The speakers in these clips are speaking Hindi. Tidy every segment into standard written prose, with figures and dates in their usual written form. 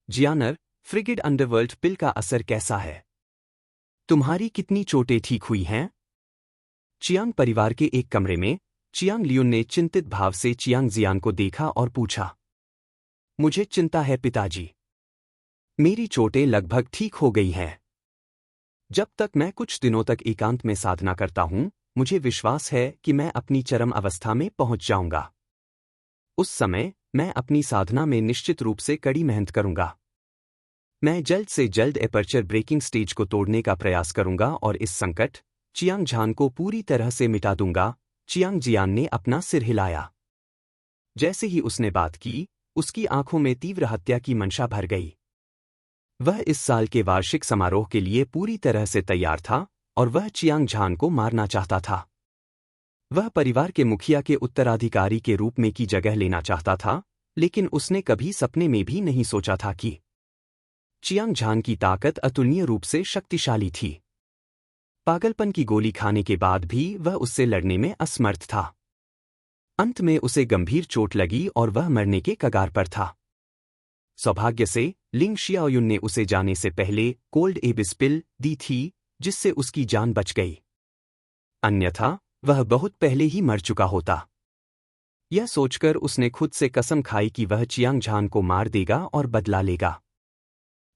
जियानर, फ्रिगिड अंडरवर्ल्ड पिल का असर कैसा है? तुम्हारी कितनी चोटें ठीक हुई हैं? चियांग परिवार के एक कमरे में चियांग लियुन ने चिंतित भाव से चियांग जियान को देखा और पूछा। मुझे चिंता है पिताजी। मेरी चोटें लगभग ठीक हो गई हैं। जब तक मैं कुछ दिनों तक एकांत में साधना करता हूं, मुझे विश्वास है कि मैं अपनी चरम अवस्था में पहुंच जाऊंगा। उस समय मैं अपनी साधना में निश्चित रूप से कड़ी मेहनत करूंगा। मैं जल्द से जल्द एपर्चर ब्रेकिंग स्टेज को तोड़ने का प्रयास करूंगा और इस संकट चियांग झान को पूरी तरह से मिटा दूंगा। चियांग जियान ने अपना सिर हिलाया। जैसे ही उसने बात की, उसकी आंखों में तीव्र हत्या की मंशा भर गई। वह इस साल के वार्षिक समारोह के लिए पूरी तरह से तैयार था और वह चियांग झान को मारना चाहता था। वह परिवार के मुखिया के उत्तराधिकारी के रूप में की जगह लेना चाहता था, लेकिन उसने कभी सपने में भी नहीं सोचा था कि चियांग झान की ताकत अतुलनीय रूप से शक्तिशाली थी। पागलपन की गोली खाने के बाद भी वह उससे लड़ने में असमर्थ था। अंत में उसे गंभीर चोट लगी और वह मरने के कगार पर था। सौभाग्य से लिंग शियाओयुन ने उसे जाने से पहले कोल्ड एबिस पिल दी थी, जिससे उसकी जान बच गई। अन्यथा वह बहुत पहले ही मर चुका होता। यह सोचकर उसने खुद से कसम खाई कि वह चियांग झान को मार देगा और बदला लेगा।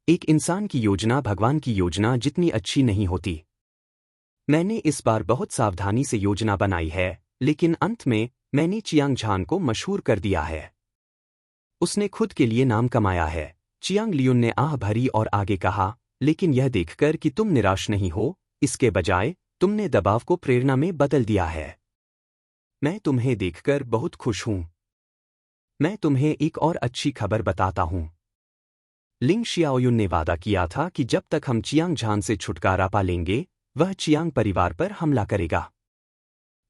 एक इंसान की योजना भगवान की योजना जितनी अच्छी नहीं होती। मैंने इस बार बहुत सावधानी से योजना बनाई है, लेकिन अंत में मैंने चियांग झान को मशहूर कर दिया है। उसने खुद के लिए नाम कमाया है। चियांग लियुन ने आह भरी और आगे कहा, लेकिन यह देखकर कि तुम निराश नहीं हो, इसके बजाय तुमने दबाव को प्रेरणा में बदल दिया है। मैं तुम्हें देखकर बहुत खुश हूं। मैं तुम्हें एक और अच्छी खबर बताता हूं। लिंग शियाओयुन ने वादा किया था कि जब तक हम चियांग झान से छुटकारा पा लेंगे, वह चियांग परिवार पर हमला करेगा।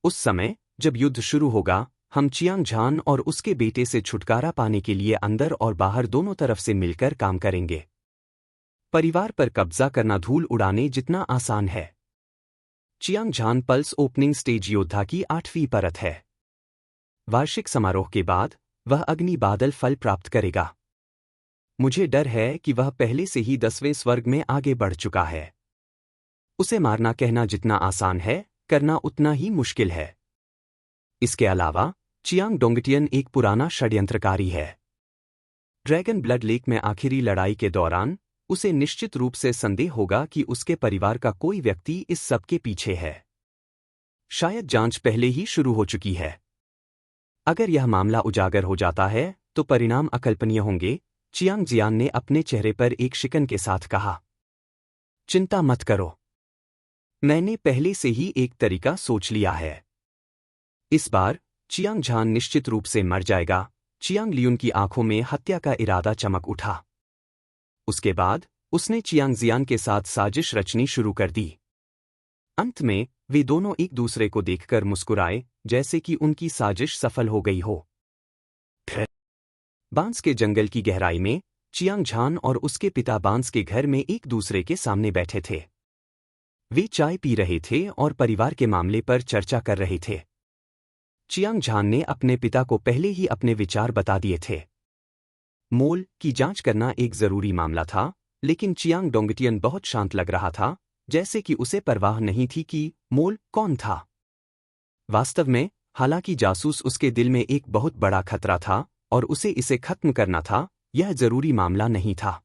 उस समय जब युद्ध शुरू होगा, हम चियांग झान और उसके बेटे से छुटकारा पाने के लिए अंदर और बाहर दोनों तरफ से मिलकर काम करेंगे। परिवार पर कब्जा करना धूल उड़ाने जितना आसान है। चियांग झान पल्स ओपनिंग स्टेज योद्धा की 8वीं परत है। वार्षिक समारोह के बाद वह अग्नि बादल फल प्राप्त करेगा। मुझे डर है कि वह पहले से ही 10वें स्वर्ग में आगे बढ़ चुका है। उसे मारना कहना जितना आसान है, करना उतना ही मुश्किल है। इसके अलावा चियांग डोंगटियन एक पुराना षड्यंत्रकारी है। ड्रैगन ब्लड लेक में आखिरी लड़ाई के दौरान उसे निश्चित रूप से संदेह होगा कि उसके परिवार का कोई व्यक्ति इस सब के पीछे है। शायद जांच पहले ही शुरू हो चुकी है। अगर यह मामला उजागर हो जाता है तो परिणाम अकल्पनीय होंगे। चियांग जियान ने अपने चेहरे पर एक शिकन के साथ कहा। चिंता मत करो। मैंने पहले से ही एक तरीका सोच लिया है। इस बार चियांग झान निश्चित रूप से मर जाएगा। चियांग लियुन की आंखों में हत्या का इरादा चमक उठा। उसके बाद उसने चियांग जियान के साथ साजिश रचनी शुरू कर दी। अंत में वे दोनों एक दूसरे को देखकर मुस्कुराए, जैसे कि उनकी साजिश सफल हो गई हो। बांस के जंगल की गहराई में चियांग झान और उसके पिता बांस के घर में एक दूसरे के सामने बैठे थे। वे चाय पी रहे थे और परिवार के मामले पर चर्चा कर रहे थे। चियांग झान ने अपने पिता को पहले ही अपने विचार बता दिए थे। मोल की जांच करना एक जरूरी मामला था, लेकिन चियांग डोंगटियन बहुत शांत लग रहा था, जैसे कि उसे परवाह नहीं थी कि मोल कौन था। वास्तव में हालांकि जासूस उसके दिल में एक बहुत बड़ा खतरा था और उसे इसे खत्म करना था, यह जरूरी मामला नहीं था।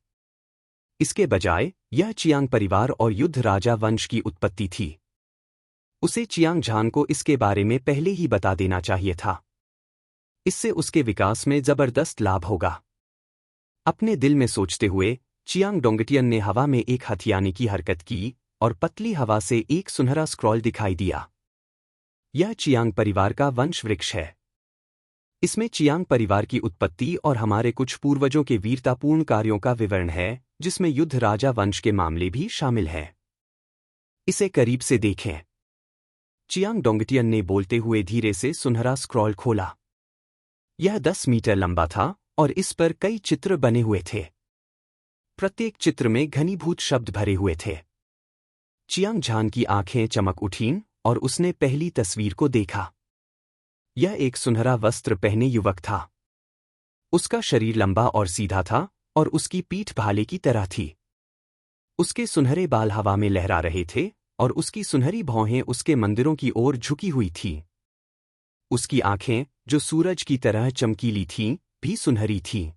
इसके बजाय यह चियांग परिवार और युद्ध राजा वंश की उत्पत्ति थी। उसे चियांग झान को इसके बारे में पहले ही बता देना चाहिए था। इससे उसके विकास में जबरदस्त लाभ होगा। अपने दिल में सोचते हुए चियांग डोंगटियन ने हवा में एक हथियाने की हरकत की और पतली हवा से एक सुनहरा स्क्रॉल दिखाई दिया। यह चियांग परिवार का वंश वृक्ष है। इसमें चियांग परिवार की उत्पत्ति और हमारे कुछ पूर्वजों के वीरतापूर्ण कार्यों का विवरण है, जिसमें युद्ध राजा वंश के मामले भी शामिल हैं। इसे करीब से देखें। चियांग डोंगटियन ने बोलते हुए धीरे से सुनहरा स्क्रॉल खोला। यह 10 मीटर लंबा था और इस पर कई चित्र बने हुए थे। प्रत्येक चित्र में घनीभूत शब्द भरे हुए थे। चियांग झान की आंखें चमक उठीं और उसने पहली तस्वीर को देखा। यह एक सुनहरा वस्त्र पहने युवक था। उसका शरीर लंबा और सीधा था और उसकी पीठ भाले की तरह थी। उसके सुनहरे बाल हवा में लहरा रहे थे और उसकी सुनहरी भौहें उसके मंदिरों की ओर झुकी हुई थीं। उसकी आंखें, जो सूरज की तरह चमकीली थीं, भी सुनहरी थीं।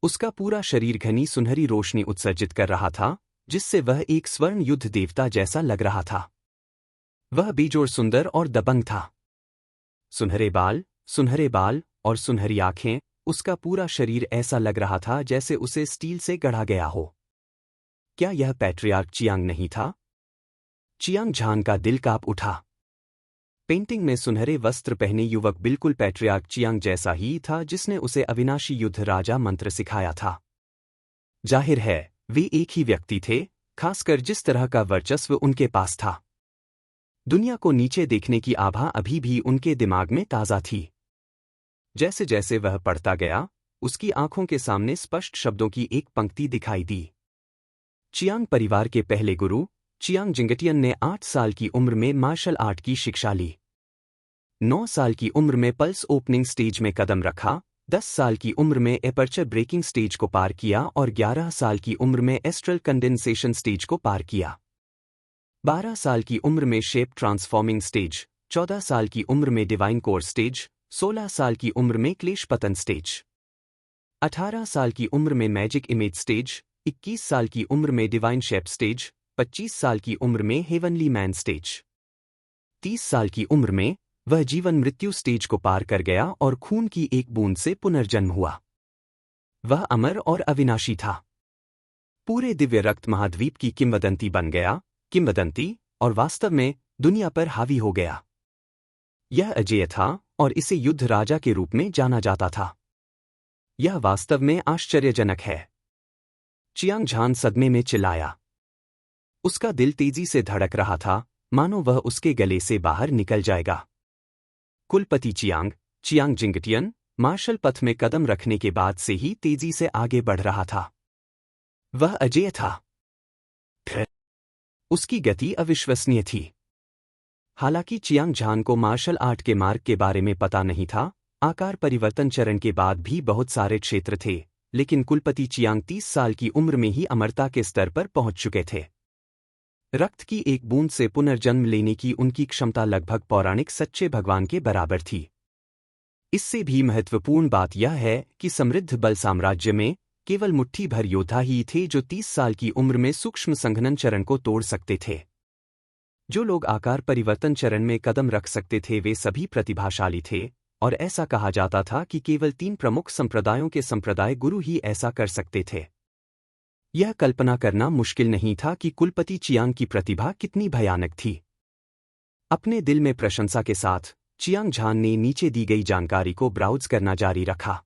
उसका पूरा शरीर घनी सुनहरी रोशनी उत्सर्जित कर रहा था, जिससे वह एक स्वर्ण युद्ध देवता जैसा लग रहा था। वह बेजोड़ सुंदर और दबंग था। सुनहरे बाल और सुनहरी आंखें, उसका पूरा शरीर ऐसा लग रहा था जैसे उसे स्टील से गढ़ा गया हो। क्या यह पैट्रियार्क चियांग नहीं था? चियांग झान का दिल कांप उठा। पेंटिंग में सुनहरे वस्त्र पहने युवक बिल्कुल पैट्रियार्क चियांग जैसा ही था, जिसने उसे अविनाशी युद्ध राजा मंत्र सिखाया था। जाहिर है, वे एक ही व्यक्ति थे, खासकर जिस तरह का वर्चस्व उनके पास था। दुनिया को नीचे देखने की आभा अभी भी उनके दिमाग में ताज़ा थी। जैसे जैसे वह पढ़ता गया, उसकी आंखों के सामने स्पष्ट शब्दों की एक पंक्ति दिखाई दी। चियांग परिवार के पहले गुरु चियांग जिंगटियन ने 8 साल की उम्र में मार्शल आर्ट की शिक्षा ली। 9 साल की उम्र में पल्स ओपनिंग स्टेज में कदम रखा, 10 साल की उम्र में एपर्चर ब्रेकिंग स्टेज को पार किया और 11 साल की उम्र में एस्ट्रल कंडेंसेशन स्टेज को पार किया। 12 साल की उम्र में शेप ट्रांसफॉर्मिंग स्टेज, 14 साल की उम्र में डिवाइन कोर स्टेज, 16 साल की उम्र में क्लेश पतन स्टेज, 18 साल की उम्र में मैजिक इमेज स्टेज, 21 साल की उम्र में डिवाइन शेप स्टेज, 25 साल की उम्र में हेवनली मैन स्टेज। 30 साल की उम्र में वह जीवन मृत्यु स्टेज को पार कर गया और खून की एक बूंद से पुनर्जन्म हुआ। वह अमर और अविनाशी था। पूरे दिव्य रक्त महाद्वीप की किंवदंती बन गया, किंवदंती और वास्तव में दुनिया पर हावी हो गया। यह अजेय था और इसे युद्ध राजा के रूप में जाना जाता था। यह वास्तव में आश्चर्यजनक है। चियांग झान सदमे में चिल्लाया। उसका दिल तेजी से धड़क रहा था, मानो वह उसके गले से बाहर निकल जाएगा। कुलपति चियांग जिंगटियन मार्शल पथ में कदम रखने के बाद से ही तेजी से आगे बढ़ रहा था। वह अजेय था। उसकी गति अविश्वसनीय थी। हालांकि चियांग झान को मार्शल आर्ट के मार्ग के बारे में पता नहीं था, आकार परिवर्तन चरण के बाद भी बहुत सारे क्षेत्र थे, लेकिन कुलपति चियांग 30 साल की उम्र में ही अमरता के स्तर पर पहुंच चुके थे। रक्त की एक बूंद से पुनर्जन्म लेने की उनकी क्षमता लगभग पौराणिक सच्चे भगवान के बराबर थी। इससे भी महत्वपूर्ण बात यह है कि समृद्ध बल साम्राज्य में केवल मुट्ठी भर योद्धा ही थे जो 30 साल की उम्र में सूक्ष्म संघनन चरण को तोड़ सकते थे। जो लोग आकार परिवर्तन चरण में कदम रख सकते थे वे सभी प्रतिभाशाली थे, और ऐसा कहा जाता था कि केवल 3 प्रमुख संप्रदायों के संप्रदाय गुरु ही ऐसा कर सकते थे। यह कल्पना करना मुश्किल नहीं था कि कुलपति चियांग की प्रतिभा कितनी भयानक थी। अपने दिल में प्रशंसा के साथ चियांग झान ने नीचे दी गई जानकारी को ब्राउज करना जारी रखा।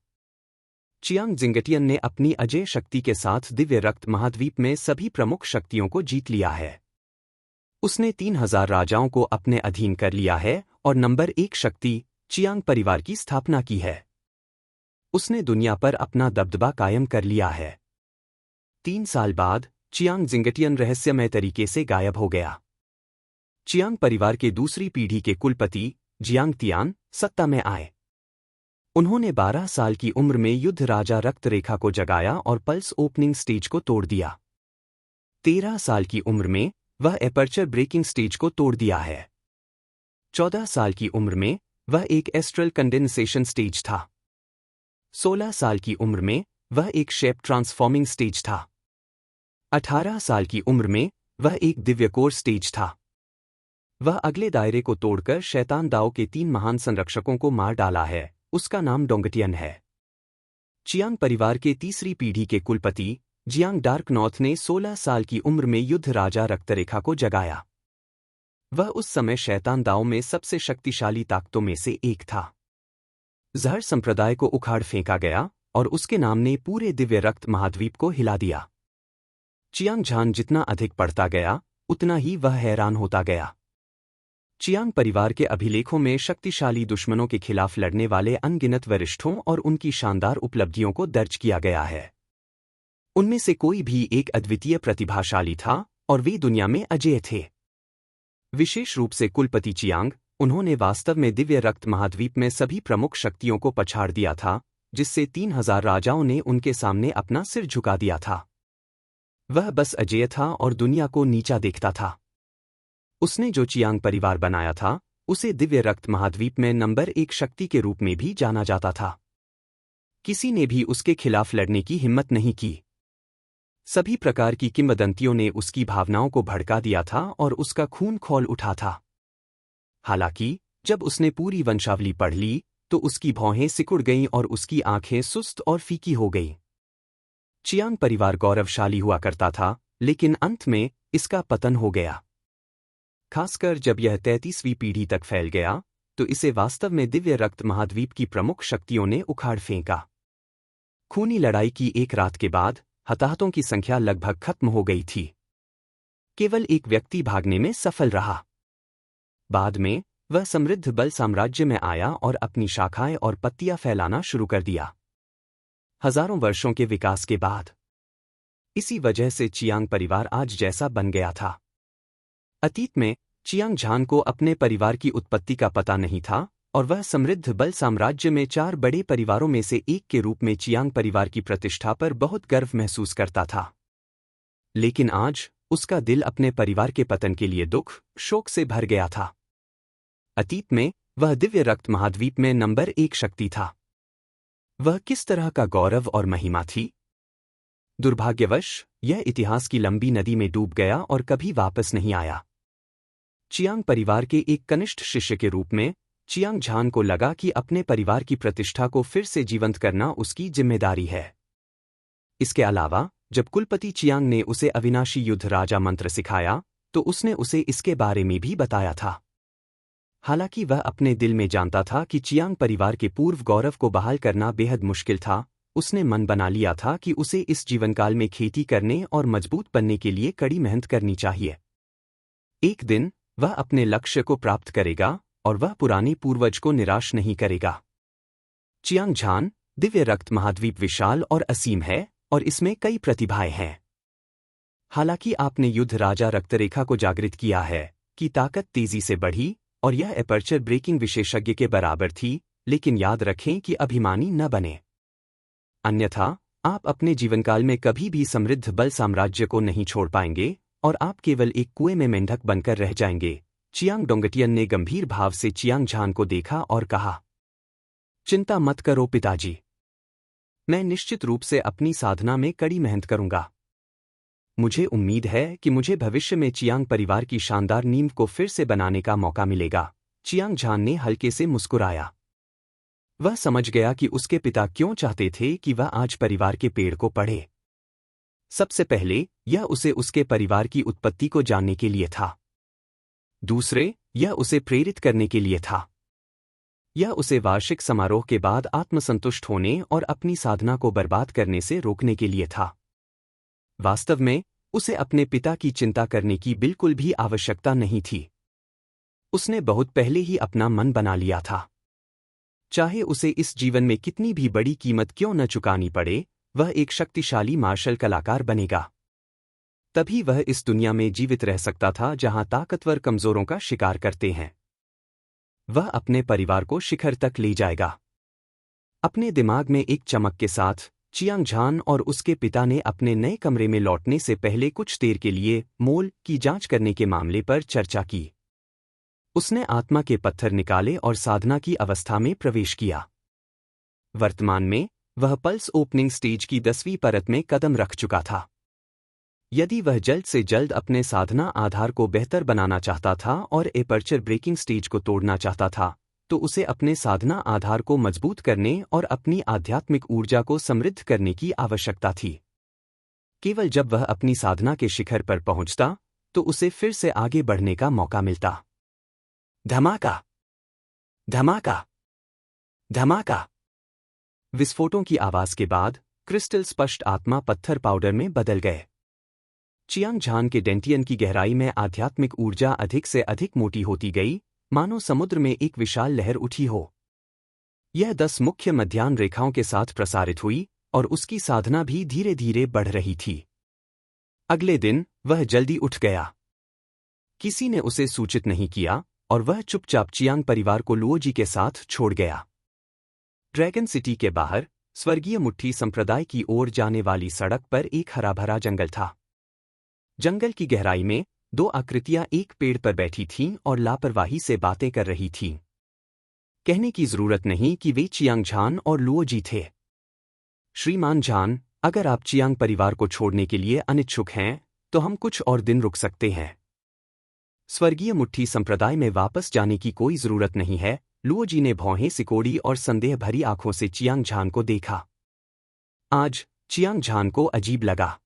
चियांग जिंगटियन ने अपनी अजेय शक्ति के साथ दिव्य रक्त महाद्वीप में सभी प्रमुख शक्तियों को जीत लिया है। उसने 3000 राजाओं को अपने अधीन कर लिया है और नंबर 1 शक्ति चियांग परिवार की स्थापना की है। उसने दुनिया पर अपना दबदबा कायम कर लिया है। 3 साल बाद चियांग जिंगटियन रहस्यमय तरीके से गायब हो गया। चियांग परिवार के दूसरी पीढ़ी के कुलपति जियांग तियान सत्ता में आए। उन्होंने 12 साल की उम्र में युद्ध राजा रक्त रेखा को जगाया और पल्स ओपनिंग स्टेज को तोड़ दिया। 13 साल की उम्र में वह एपर्चर ब्रेकिंग स्टेज को तोड़ दिया है। 14 साल की उम्र में वह एक एस्ट्रल कंडेंसेशन स्टेज था। 16 साल की उम्र में वह एक शेप ट्रांसफॉर्मिंग स्टेज था। 18 साल की उम्र में वह एक दिव्य कोर स्टेज था। वह अगले दायरे को तोड़कर शैतान दाओ के 3 महान संरक्षकों को मार डाला है। उसका नाम डोंगटियन है। चियांग परिवार के तीसरी पीढ़ी के कुलपति जियांग डार्क नॉर्थ ने 16 साल की उम्र में युद्ध राजा रक्तरेखा को जगाया। वह उस समय शैतान दाओ में सबसे शक्तिशाली ताकतों में से एक था। जहर संप्रदाय को उखाड़ फेंका गया और उसके नाम ने पूरे दिव्य रक्त महाद्वीप को हिला दिया। चियांग झान जितना अधिक पढ़ता गया, उतना ही वह हैरान होता गया। चियांग परिवार के अभिलेखों में शक्तिशाली दुश्मनों के खिलाफ लड़ने वाले अनगिनत वरिष्ठों और उनकी शानदार उपलब्धियों को दर्ज किया गया है। उनमें से कोई भी एक अद्वितीय प्रतिभाशाली था और वे दुनिया में अजेय थे। विशेष रूप से कुलपति चियांग, उन्होंने वास्तव में दिव्य रक्त महाद्वीप में सभी प्रमुख शक्तियों को पछाड़ दिया था, जिससे 3000 राजाओं ने उनके सामने अपना सिर झुका दिया था। वह बस अजेय था और दुनिया को नीचा देखता था। उसने जो चियांग परिवार बनाया था, उसे दिव्य रक्त महाद्वीप में नंबर 1 शक्ति के रूप में भी जाना जाता था। किसी ने भी उसके खिलाफ लड़ने की हिम्मत नहीं की। सभी प्रकार की किंवदंतियों ने उसकी भावनाओं को भड़का दिया था और उसका खून खौल उठा था। हालांकि जब उसने पूरी वंशावली पढ़ ली तो उसकी भौहें सिकुड़ गईं और उसकी आंखें सुस्त और फीकी हो गईं। चियांग परिवार गौरवशाली हुआ करता था, लेकिन अंत में इसका पतन हो गया। खासकर जब यह 33वीं पीढ़ी तक फैल गया तो इसे वास्तव में दिव्य रक्त महाद्वीप की प्रमुख शक्तियों ने उखाड़ फेंका। खूनी लड़ाई की एक रात के बाद हताहतों की संख्या लगभग खत्म हो गई थी। केवल एक व्यक्ति भागने में सफल रहा। बाद में वह समृद्ध बल साम्राज्य में आया और अपनी शाखाएं और पत्तियां फैलाना शुरू कर दिया। हजारों वर्षों के विकास के बाद इसी वजह से चियांग परिवार आज जैसा बन गया था। अतीत में चियांग झान को अपने परिवार की उत्पत्ति का पता नहीं था और वह समृद्ध बल साम्राज्य में 4 बड़े परिवारों में से एक के रूप में चियांग परिवार की प्रतिष्ठा पर बहुत गर्व महसूस करता था। लेकिन आज उसका दिल अपने परिवार के पतन के लिए दुख, शोक से भर गया था। अतीत में वह दिव्य रक्त महाद्वीप में नंबर 1 शक्ति था। वह किस तरह का गौरव और महिमा थी। दुर्भाग्यवश यह इतिहास की लंबी नदी में डूब गया और कभी वापस नहीं आया। चियांग परिवार के एक कनिष्ठ शिष्य के रूप में चियांग झान को लगा कि अपने परिवार की प्रतिष्ठा को फिर से जीवंत करना उसकी जिम्मेदारी है। इसके अलावा जब कुलपति चियांग ने उसे अविनाशी युद्ध राजा मंत्र सिखाया तो उसने उसे इसके बारे में भी बताया था। हालांकि वह अपने दिल में जानता था कि चियांग परिवार के पूर्व गौरव को बहाल करना बेहद मुश्किल था, उसने मन बना लिया था कि उसे इस जीवनकाल में खेती करने और मजबूत बनने के लिए कड़ी मेहनत करनी चाहिए। एक दिन वह अपने लक्ष्य को प्राप्त करेगा और वह पुराने पूर्वज को निराश नहीं करेगा। चियांग झान दिव्य रक्त महाद्वीप विशाल और असीम है और इसमें कई प्रतिभाएं हैं। हालांकि आपने युद्ध राजा रक्तरेखा को जागृत किया है कि ताकत तेजी से बढ़ी और यह एपर्चर ब्रेकिंग विशेषज्ञ के बराबर थी, लेकिन याद रखें कि अभिमानी न बने, अन्यथा आप अपने जीवनकाल में कभी भी समृद्ध बल साम्राज्य को नहीं छोड़ पाएंगे और आप केवल एक कुएं में मेंढक बनकर रह जाएंगे। चियांग डोंगटियन ने गंभीर भाव से चियांग झान को देखा और कहा, चिंता मत करो पिताजी, मैं निश्चित रूप से अपनी साधना में कड़ी मेहनत करूंगा। मुझे उम्मीद है कि मुझे भविष्य में चियांग परिवार की शानदार नींव को फिर से बनाने का मौका मिलेगा। चियांग झान ने हल्के से मुस्कुराया। वह समझ गया कि उसके पिता क्यों चाहते थे कि वह आज परिवार के पेड़ को पढ़े। सबसे पहले यह उसे उसके परिवार की उत्पत्ति को जानने के लिए था। दूसरे, यह उसे प्रेरित करने के लिए था। यह उसे वार्षिक समारोह के बाद आत्मसंतुष्ट होने और अपनी साधना को बर्बाद करने से रोकने के लिए था। वास्तव में उसे अपने पिता की चिंता करने की बिल्कुल भी आवश्यकता नहीं थी। उसने बहुत पहले ही अपना मन बना लिया था। चाहे उसे इस जीवन में कितनी भी बड़ी कीमत क्यों न चुकानी पड़े, वह एक शक्तिशाली मार्शल कलाकार बनेगा। तभी वह इस दुनिया में जीवित रह सकता था जहां ताकतवर कमजोरों का शिकार करते हैं। वह अपने परिवार को शिखर तक ले जाएगा। अपने दिमाग में एक चमक के साथ चियांग झान और उसके पिता ने अपने नए कमरे में लौटने से पहले कुछ देर के लिए मोल की जांच करने के मामले पर चर्चा की। उसने आत्मा के पत्थर निकाले और साधना की अवस्था में प्रवेश किया। वर्तमान में वह पल्स ओपनिंग स्टेज की 10वीं परत में कदम रख चुका था। यदि वह जल्द से जल्द अपने साधना आधार को बेहतर बनाना चाहता था और एपर्चर ब्रेकिंग स्टेज को तोड़ना चाहता था, तो उसे अपने साधना आधार को मजबूत करने और अपनी आध्यात्मिक ऊर्जा को समृद्ध करने की आवश्यकता थी। केवल जब वह अपनी साधना के शिखर पर पहुंचता, तो उसे फिर से आगे बढ़ने का मौका मिलता। धमाका, धमाका, धमाका। विस्फोटों की आवाज के बाद क्रिस्टल स्पष्ट आत्मा पत्थर पाउडर में बदल गए। चियांग झान के डेंटियन की गहराई में आध्यात्मिक ऊर्जा अधिक से अधिक मोटी होती गई, मानो समुद्र में एक विशाल लहर उठी हो। यह 10 मुख्य मध्याह्न रेखाओं के साथ प्रसारित हुई और उसकी साधना भी धीरे धीरे बढ़ रही थी। अगले दिन वह जल्दी उठ गया। किसी ने उसे सूचित नहीं किया और वह चुपचाप चियांग परिवार को लुओजी के साथ छोड़ गया। ड्रैगन सिटी के बाहर स्वर्गीय मुट्ठी संप्रदाय की ओर जाने वाली सड़क पर एक हरा भरा जंगल था। जंगल की गहराई में दो आकृतियां एक पेड़ पर बैठी थीं और लापरवाही से बातें कर रही थीं। कहने की जरूरत नहीं कि वे चियांग झान और लुओ जी थे। श्रीमान झान, अगर आप चियांग परिवार को छोड़ने के लिए अनिच्छुक हैं तो हम कुछ और दिन रुक सकते हैं। स्वर्गीय मुट्ठी संप्रदाय में वापस जाने की कोई जरूरत नहीं है। लुओ जी ने भौहें सिकोड़ी और संदेह भरी आंखों से चियांग झान को देखा। आज चियांग झान को अजीब लगा।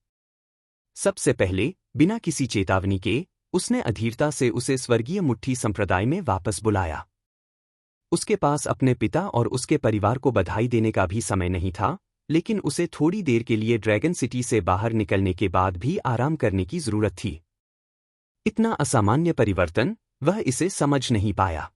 सबसे पहले, बिना किसी चेतावनी के, उसने अधीरता से उसे स्वर्गीय मुट्ठी संप्रदाय में वापस बुलाया। उसके पास अपने पिता और उसके परिवार को बधाई देने का भी समय नहीं था, लेकिन उसे थोड़ी देर के लिए ड्रैगन सिटी से बाहर निकलने के बाद भी आराम करने की जरूरत थी। इतना असामान्य परिवर्तन, वह इसे समझ नहीं पाया।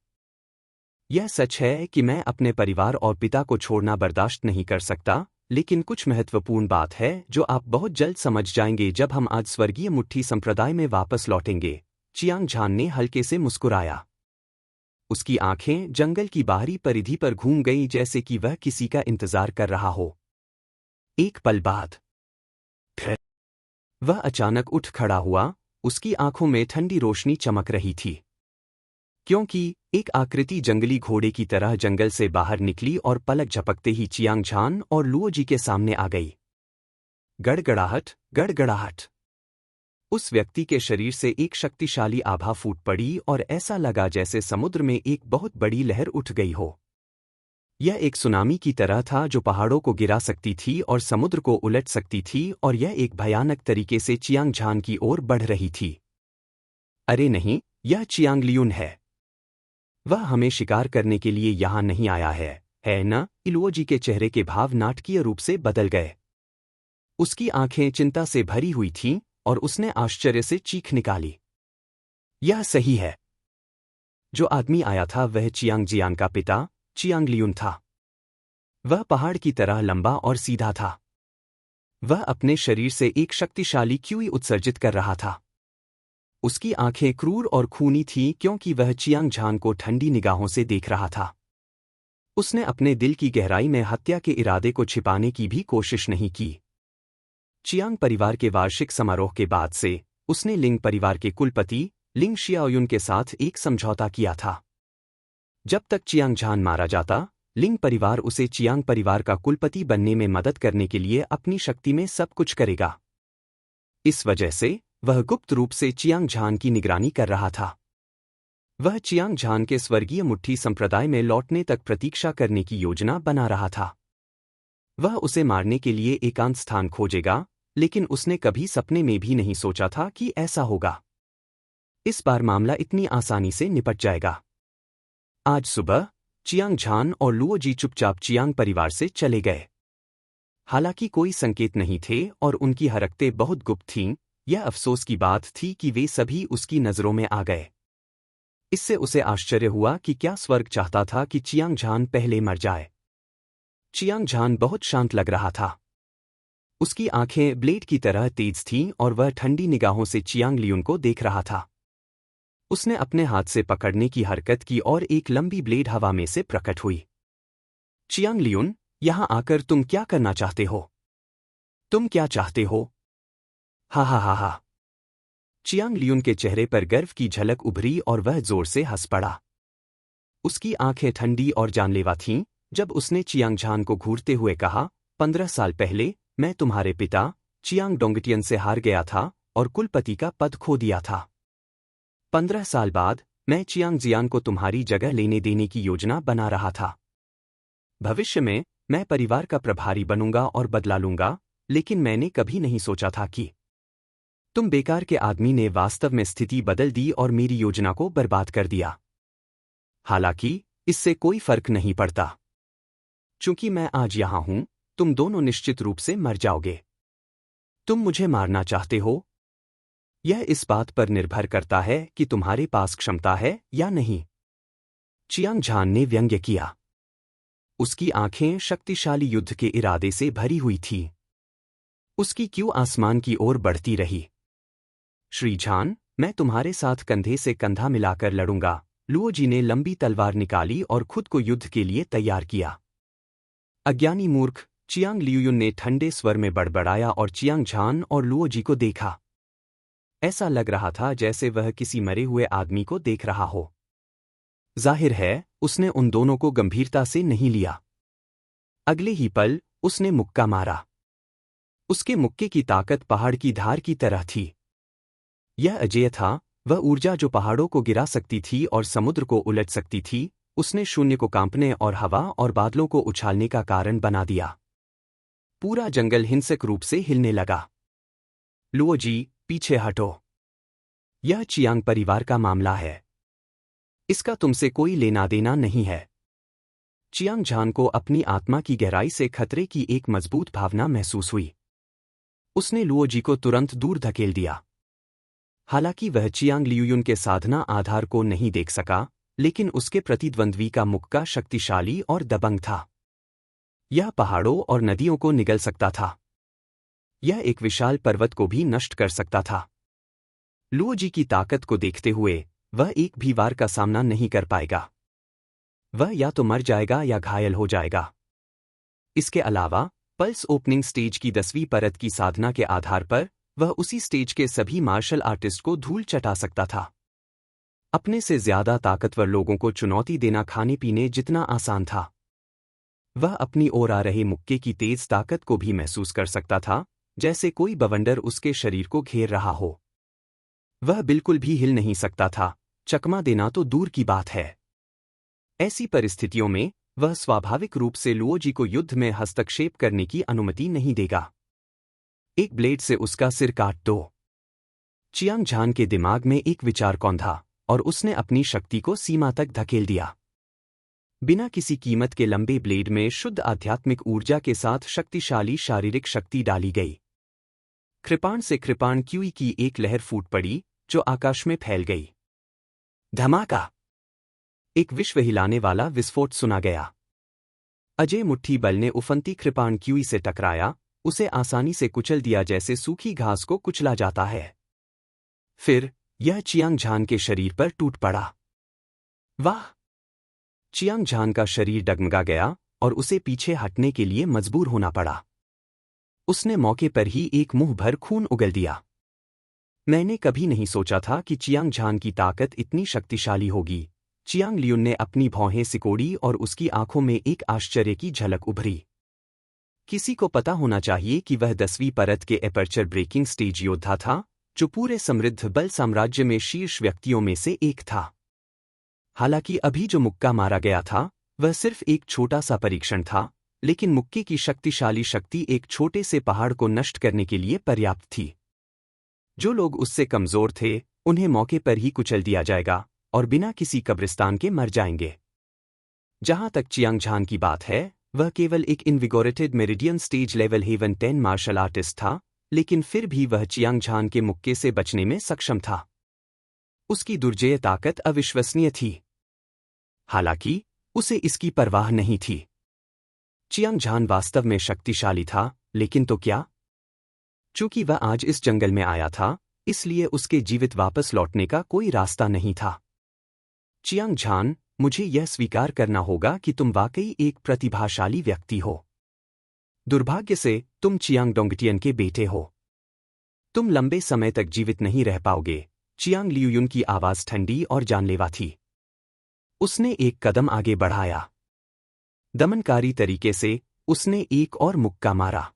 यह सच है कि मैं अपने परिवार और पिता को छोड़ना बर्दाश्त नहीं कर सकता, लेकिन कुछ महत्वपूर्ण बात है जो आप बहुत जल्द समझ जाएंगे जब हम आज स्वर्गीय मुट्ठी संप्रदाय में वापस लौटेंगे। चियांग झान ने हल्के से मुस्कुराया। उसकी आंखें जंगल की बाहरी परिधि पर घूम गईं जैसे कि वह किसी का इंतजार कर रहा हो। एक पल बाद फिर वह अचानक उठ खड़ा हुआ। उसकी आंखों में ठंडी रोशनी चमक रही थी, क्योंकि एक आकृति जंगली घोड़े की तरह जंगल से बाहर निकली और पलक झपकते ही चियांग झान और लुओ जी के सामने आ गई। गड़गड़ाहट, गड़गड़ाहट। उस व्यक्ति के शरीर से एक शक्तिशाली आभा फूट पड़ी और ऐसा लगा जैसे समुद्र में एक बहुत बड़ी लहर उठ गई हो। यह एक सुनामी की तरह था जो पहाड़ों को गिरा सकती थी और समुद्र को उलट सकती थी, और यह एक भयानक तरीके से चियांग झान की ओर बढ़ रही थी। अरे नहीं, यह चियांग लियून है। वह हमें शिकार करने के लिए यहां नहीं आया है न? लुओ जी के चेहरे के भाव नाटकीय रूप से बदल गए। उसकी आंखें चिंता से भरी हुई थीं और उसने आश्चर्य से चीख निकाली। यह सही है। जो आदमी आया था वह चियांग जियान का पिता चियांग लियून था। वह पहाड़ की तरह लंबा और सीधा था। वह अपने शरीर से एक शक्तिशाली क्यूई उत्सर्जित कर रहा था। उसकी आंखें क्रूर और खूनी थीं क्योंकि वह चियांग झान को ठंडी निगाहों से देख रहा था। उसने अपने दिल की गहराई में हत्या के इरादे को छिपाने की भी कोशिश नहीं की। चियांग परिवार के वार्षिक समारोह के बाद से उसने लिंग परिवार के कुलपति लिंग शियाओयुन के साथ एक समझौता किया था। जब तक चियांग झान मारा जाता, लिंग परिवार उसे चियांग परिवार का कुलपति बनने में मदद करने के लिए अपनी शक्ति में सब कुछ करेगा। इस वजह से वह गुप्त रूप से चियांग झान की निगरानी कर रहा था। वह चियांग झान के स्वर्गीय मुट्ठी संप्रदाय में लौटने तक प्रतीक्षा करने की योजना बना रहा था। वह उसे मारने के लिए एकांत स्थान खोजेगा, लेकिन उसने कभी सपने में भी नहीं सोचा था कि ऐसा होगा। इस बार मामला इतनी आसानी से निपट जाएगा। आज सुबह चियांग झान और लुओ जी चुपचाप चियांग परिवार से चले गए। हालांकि कोई संकेत नहीं थे और उनकी हरकतें बहुत गुप्त थीं। यह अफसोस की बात थी कि वे सभी उसकी नजरों में आ गए। इससे उसे आश्चर्य हुआ कि क्या स्वर्ग चाहता था कि चियांग झान पहले मर जाए। चियांग झान बहुत शांत लग रहा था। उसकी आंखें ब्लेड की तरह तेज थीं और वह ठंडी निगाहों से चियांग लियून को देख रहा था। उसने अपने हाथ से पकड़ने की हरकत की और एक लंबी ब्लेड हवा में से प्रकट हुई। चियांग लियून, यहां आकर तुम क्या करना चाहते हो? तुम क्या चाहते हो? हा हा हा हा। चियांग लियून के चेहरे पर गर्व की झलक उभरी और वह जोर से हंस पड़ा। उसकी आंखें ठंडी और जानलेवा थीं जब उसने चियांग झान को घूरते हुए कहा, 15 साल पहले मैं तुम्हारे पिता चियांग डोंगटियन से हार गया था और कुलपति का पद खो दिया था। 15 साल बाद मैं चियांग जियान को तुम्हारी जगह लेने देने की योजना बना रहा था। भविष्य में मैं परिवार का प्रभारी बनूंगा और बदला लूंगा, लेकिन मैंने कभी नहीं सोचा था कि तुम बेकार के आदमी ने वास्तव में स्थिति बदल दी और मेरी योजना को बर्बाद कर दिया। हालांकि इससे कोई फर्क नहीं पड़ता। चूंकि मैं आज यहां हूं, तुम दोनों निश्चित रूप से मर जाओगे। तुम मुझे मारना चाहते हो? यह इस बात पर निर्भर करता है कि तुम्हारे पास क्षमता है या नहीं। चियांग झान ने व्यंग्य किया। उसकी आंखें शक्तिशाली युद्ध के इरादे से भरी हुई थीं। उसकी क्यों आसमान की ओर बढ़ती रही। श्री झान, मैं तुम्हारे साथ कंधे से कंधा मिलाकर लड़ूंगा। लुओ जी ने लंबी तलवार निकाली और खुद को युद्ध के लिए तैयार किया। अज्ञानी मूर्ख, चियांग लियूयुन ने ठंडे स्वर में बड़बड़ाया और चियांग झान और लुओजी को देखा। ऐसा लग रहा था जैसे वह किसी मरे हुए आदमी को देख रहा हो। जाहिर है उसने उन दोनों को गंभीरता से नहीं लिया। अगले ही पल उसने मुक्का मारा। उसके मुक्के की ताकत पहाड़ की धार की तरह थी। यह अजेय था, वह ऊर्जा जो पहाड़ों को गिरा सकती थी और समुद्र को उलट सकती थी, उसने शून्य को कांपने और हवा और बादलों को उछालने का कारण बना दिया। पूरा जंगल हिंसक रूप से हिलने लगा। लुओजी, पीछे हटो। यह चियांग परिवार का मामला है। इसका तुमसे कोई लेना देना नहीं है। चियांग झान को अपनी आत्मा की गहराई से खतरे की एक मजबूत भावना महसूस हुई। उसने लुओजी को तुरंत दूर धकेल दिया। हालांकि वह चियांग लियूयुन के साधना आधार को नहीं देख सका, लेकिन उसके प्रतिद्वंद्वी का मुक्का शक्तिशाली और दबंग था। यह पहाड़ों और नदियों को निगल सकता था। यह एक विशाल पर्वत को भी नष्ट कर सकता था। लुओजी की ताकत को देखते हुए वह एक भी वार का सामना नहीं कर पाएगा। वह या तो मर जाएगा या घायल हो जाएगा। इसके अलावा पल्स ओपनिंग स्टेज की 10वीं परत की साधना के आधार पर वह उसी स्टेज के सभी मार्शल आर्टिस्ट को धूल चटा सकता था। अपने से ज्यादा ताकतवर लोगों को चुनौती देना खाने पीने जितना आसान था। वह अपनी ओर आ रहे मुक्के की तेज ताकत को भी महसूस कर सकता था, जैसे कोई बवंडर उसके शरीर को घेर रहा हो। वह बिल्कुल भी हिल नहीं सकता था, चकमा देना तो दूर की बात है। ऐसी परिस्थितियों में वह स्वाभाविक रूप से लुओजी को युद्ध में हस्तक्षेप करने की अनुमति नहीं देगा। एक ब्लेड से उसका सिर काट दो। चियांग झान के दिमाग में एक विचार कौंधा और उसने अपनी शक्ति को सीमा तक धकेल दिया। बिना किसी कीमत के लंबे ब्लेड में शुद्ध आध्यात्मिक ऊर्जा के साथ शक्तिशाली शारीरिक शक्ति डाली गई। कृपाण से कृपाण क्यूई की एक लहर फूट पड़ी जो आकाश में फैल गई। धमाका! एक विश्व हिलाने वाला विस्फोट सुना गया। अजय मुट्ठी बल ने उफनती कृपाण क्यूई से टकराया, उसे आसानी से कुचल दिया जैसे सूखी घास को कुचला जाता है। फिर यह चियांग झान के शरीर पर टूट पड़ा। वाह! चियांग झान का शरीर डगमगा गया और उसे पीछे हटने के लिए मजबूर होना पड़ा। उसने मौके पर ही एक मुंह भर खून उगल दिया। मैंने कभी नहीं सोचा था कि चियांग झान की ताकत इतनी शक्तिशाली होगी। चियांग लियून ने अपनी भौहें सिकोड़ी और उसकी आंखों में एक आश्चर्य की झलक उभरी। किसी को पता होना चाहिए कि वह 10वीं परत के एपर्चर ब्रेकिंग स्टेज योद्धा था, जो पूरे समृद्ध बल साम्राज्य में शीर्ष व्यक्तियों में से एक था। हालांकि अभी जो मुक्का मारा गया था वह सिर्फ एक छोटा सा परीक्षण था, लेकिन मुक्के की शक्तिशाली शक्ति एक छोटे से पहाड़ को नष्ट करने के लिए पर्याप्त थी। जो लोग उससे कमजोर थे उन्हें मौके पर ही कुचल दिया जाएगा और बिना किसी कब्रिस्तान के मर जाएंगे। जहां तक चियांग झान की बात है, वह केवल एक invigorated meridian stage level heaven 10 martial artist था, लेकिन फिर भी वह चियांग झान के मुक्के से बचने में सक्षम था। उसकी दुर्जेय ताकत अविश्वसनीय थी। हालांकि उसे इसकी परवाह नहीं थी। चियांग झान वास्तव में शक्तिशाली था, लेकिन तो क्या? चूंकि वह आज इस जंगल में आया था, इसलिए उसके जीवित वापस लौटने का कोई रास्ता नहीं था। चियांग झान, मुझे यह स्वीकार करना होगा कि तुम वाकई एक प्रतिभाशाली व्यक्ति हो। दुर्भाग्य से तुम चियांग डोंगटियन के बेटे हो। तुम लंबे समय तक जीवित नहीं रह पाओगे। चियांग लियूयुन की आवाज ठंडी और जानलेवा थी। उसने एक कदम आगे बढ़ाया। दमनकारी तरीके से उसने एक और मुक्का मारा।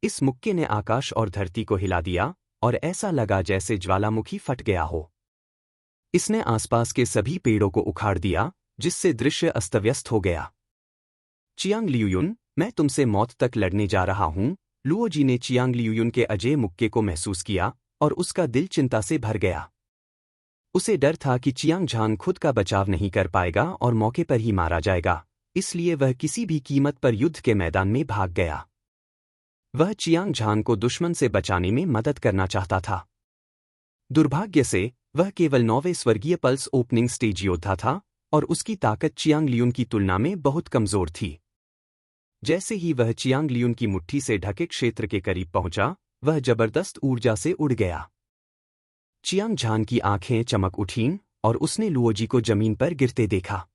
इस मुक्के ने आकाश और धरती को हिला दिया और ऐसा लगा जैसे ज्वालामुखी फट गया हो। इसने आसपास के सभी पेड़ों को उखाड़ दिया, जिससे दृश्य अस्तव्यस्त हो गया। चियांग लियूयुन, मैं तुमसे मौत तक लड़ने जा रहा हूं। लुओजी ने चियांग लियूयुन के अजेय मुक्के को महसूस किया और उसका दिल चिंता से भर गया। उसे डर था कि चियांग झान खुद का बचाव नहीं कर पाएगा और मौके पर ही मारा जाएगा, इसलिए वह किसी भी कीमत पर युद्ध के मैदान में भाग गया। वह चियांग झान को दुश्मन से बचाने में मदद करना चाहता था। दुर्भाग्य से वह केवल 9वें स्वर्गीय पल्स ओपनिंग स्टेज योद्धा था और उसकी ताकत चियांग लियून की तुलना में बहुत कमजोर थी। जैसे ही वह चियांग लियून की मुट्ठी से ढके क्षेत्र के करीब पहुंचा, वह जबरदस्त ऊर्जा से उड़ गया। चियांग झान की आंखें चमक उठीं और उसने लुओजी को जमीन पर गिरते देखा।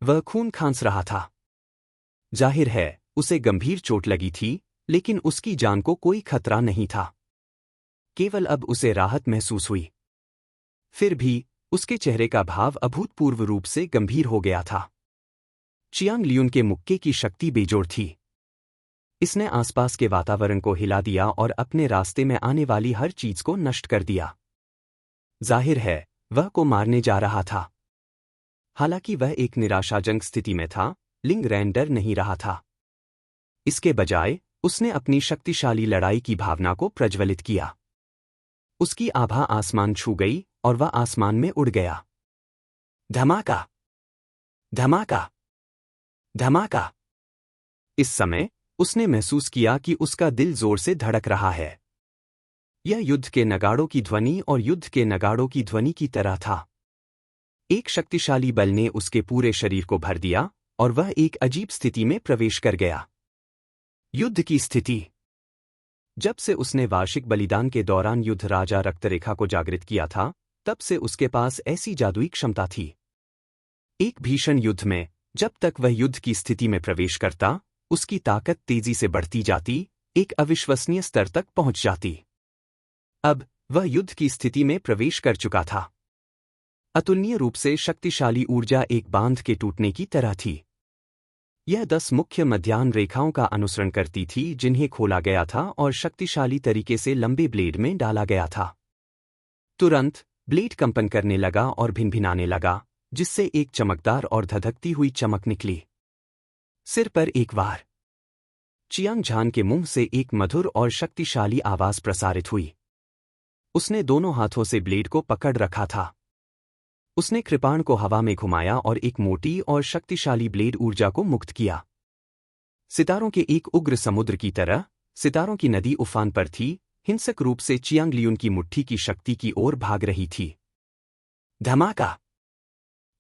वह खून खांस रहा था। जाहिर है उसे गंभीर चोट लगी थी, लेकिन उसकी जान को कोई खतरा नहीं था। केवल अब उसे राहत महसूस हुई। फिर भी उसके चेहरे का भाव अभूतपूर्व रूप से गंभीर हो गया था। चियांग लियून के मुक्के की शक्ति बेजोड़ थी। इसने आसपास के वातावरण को हिला दिया और अपने रास्ते में आने वाली हर चीज को नष्ट कर दिया। जाहिर है, वह को मारने जा रहा था। हालांकि वह एक निराशाजनक स्थिति में था, लिंग रैन डर नहीं रहा था। इसके बजाय उसने अपनी शक्तिशाली लड़ाई की भावना को प्रज्वलित किया। उसकी आभा आसमान छू गई और वह आसमान में उड़ गया। धमाका, धमाका, धमाका। इस समय उसने महसूस किया कि उसका दिल जोर से धड़क रहा है। यह युद्ध के नगाड़ों की ध्वनि और युद्ध के नगाड़ों की ध्वनि की तरह था। एक शक्तिशाली बल ने उसके पूरे शरीर को भर दिया और वह एक अजीब स्थिति में प्रवेश कर गया। युद्ध की स्थिति। जब से उसने वार्षिक बलिदान के दौरान युद्ध राजा रक्तरेखा को जागृत किया था, तब से उसके पास ऐसी जादुई क्षमता थी। एक भीषण युद्ध में जब तक वह युद्ध की स्थिति में प्रवेश करता, उसकी ताकत तेजी से बढ़ती जाती, एक अविश्वसनीय स्तर तक पहुंच जाती। अब वह युद्ध की स्थिति में प्रवेश कर चुका था। अतुलनीय रूप से शक्तिशाली ऊर्जा एक बांध के टूटने की तरह थी। यह 10 मुख्य मध्याह्न रेखाओं का अनुसरण करती थी, जिन्हें खोला गया था और शक्तिशाली तरीके से लंबे ब्लेड में डाला गया था। तुरंत ब्लेड कंपन करने लगा और भिनभिनाने लगा, जिससे एक चमकदार और धधकती हुई चमक निकली। सिर पर एक वार। चियांग झान के मुंह से एक मधुर और शक्तिशाली आवाज प्रसारित हुई। उसने दोनों हाथों से ब्लेड को पकड़ रखा था। उसने कृपाण को हवा में घुमाया और एक मोटी और शक्तिशाली ब्लेड ऊर्जा को मुक्त किया। सितारों के एक उग्र समुद्र की तरह सितारों की नदी उफान पर थी, हिंसक रूप से चियांग लियून की मुट्ठी की शक्ति की ओर भाग रही थी। धमाका।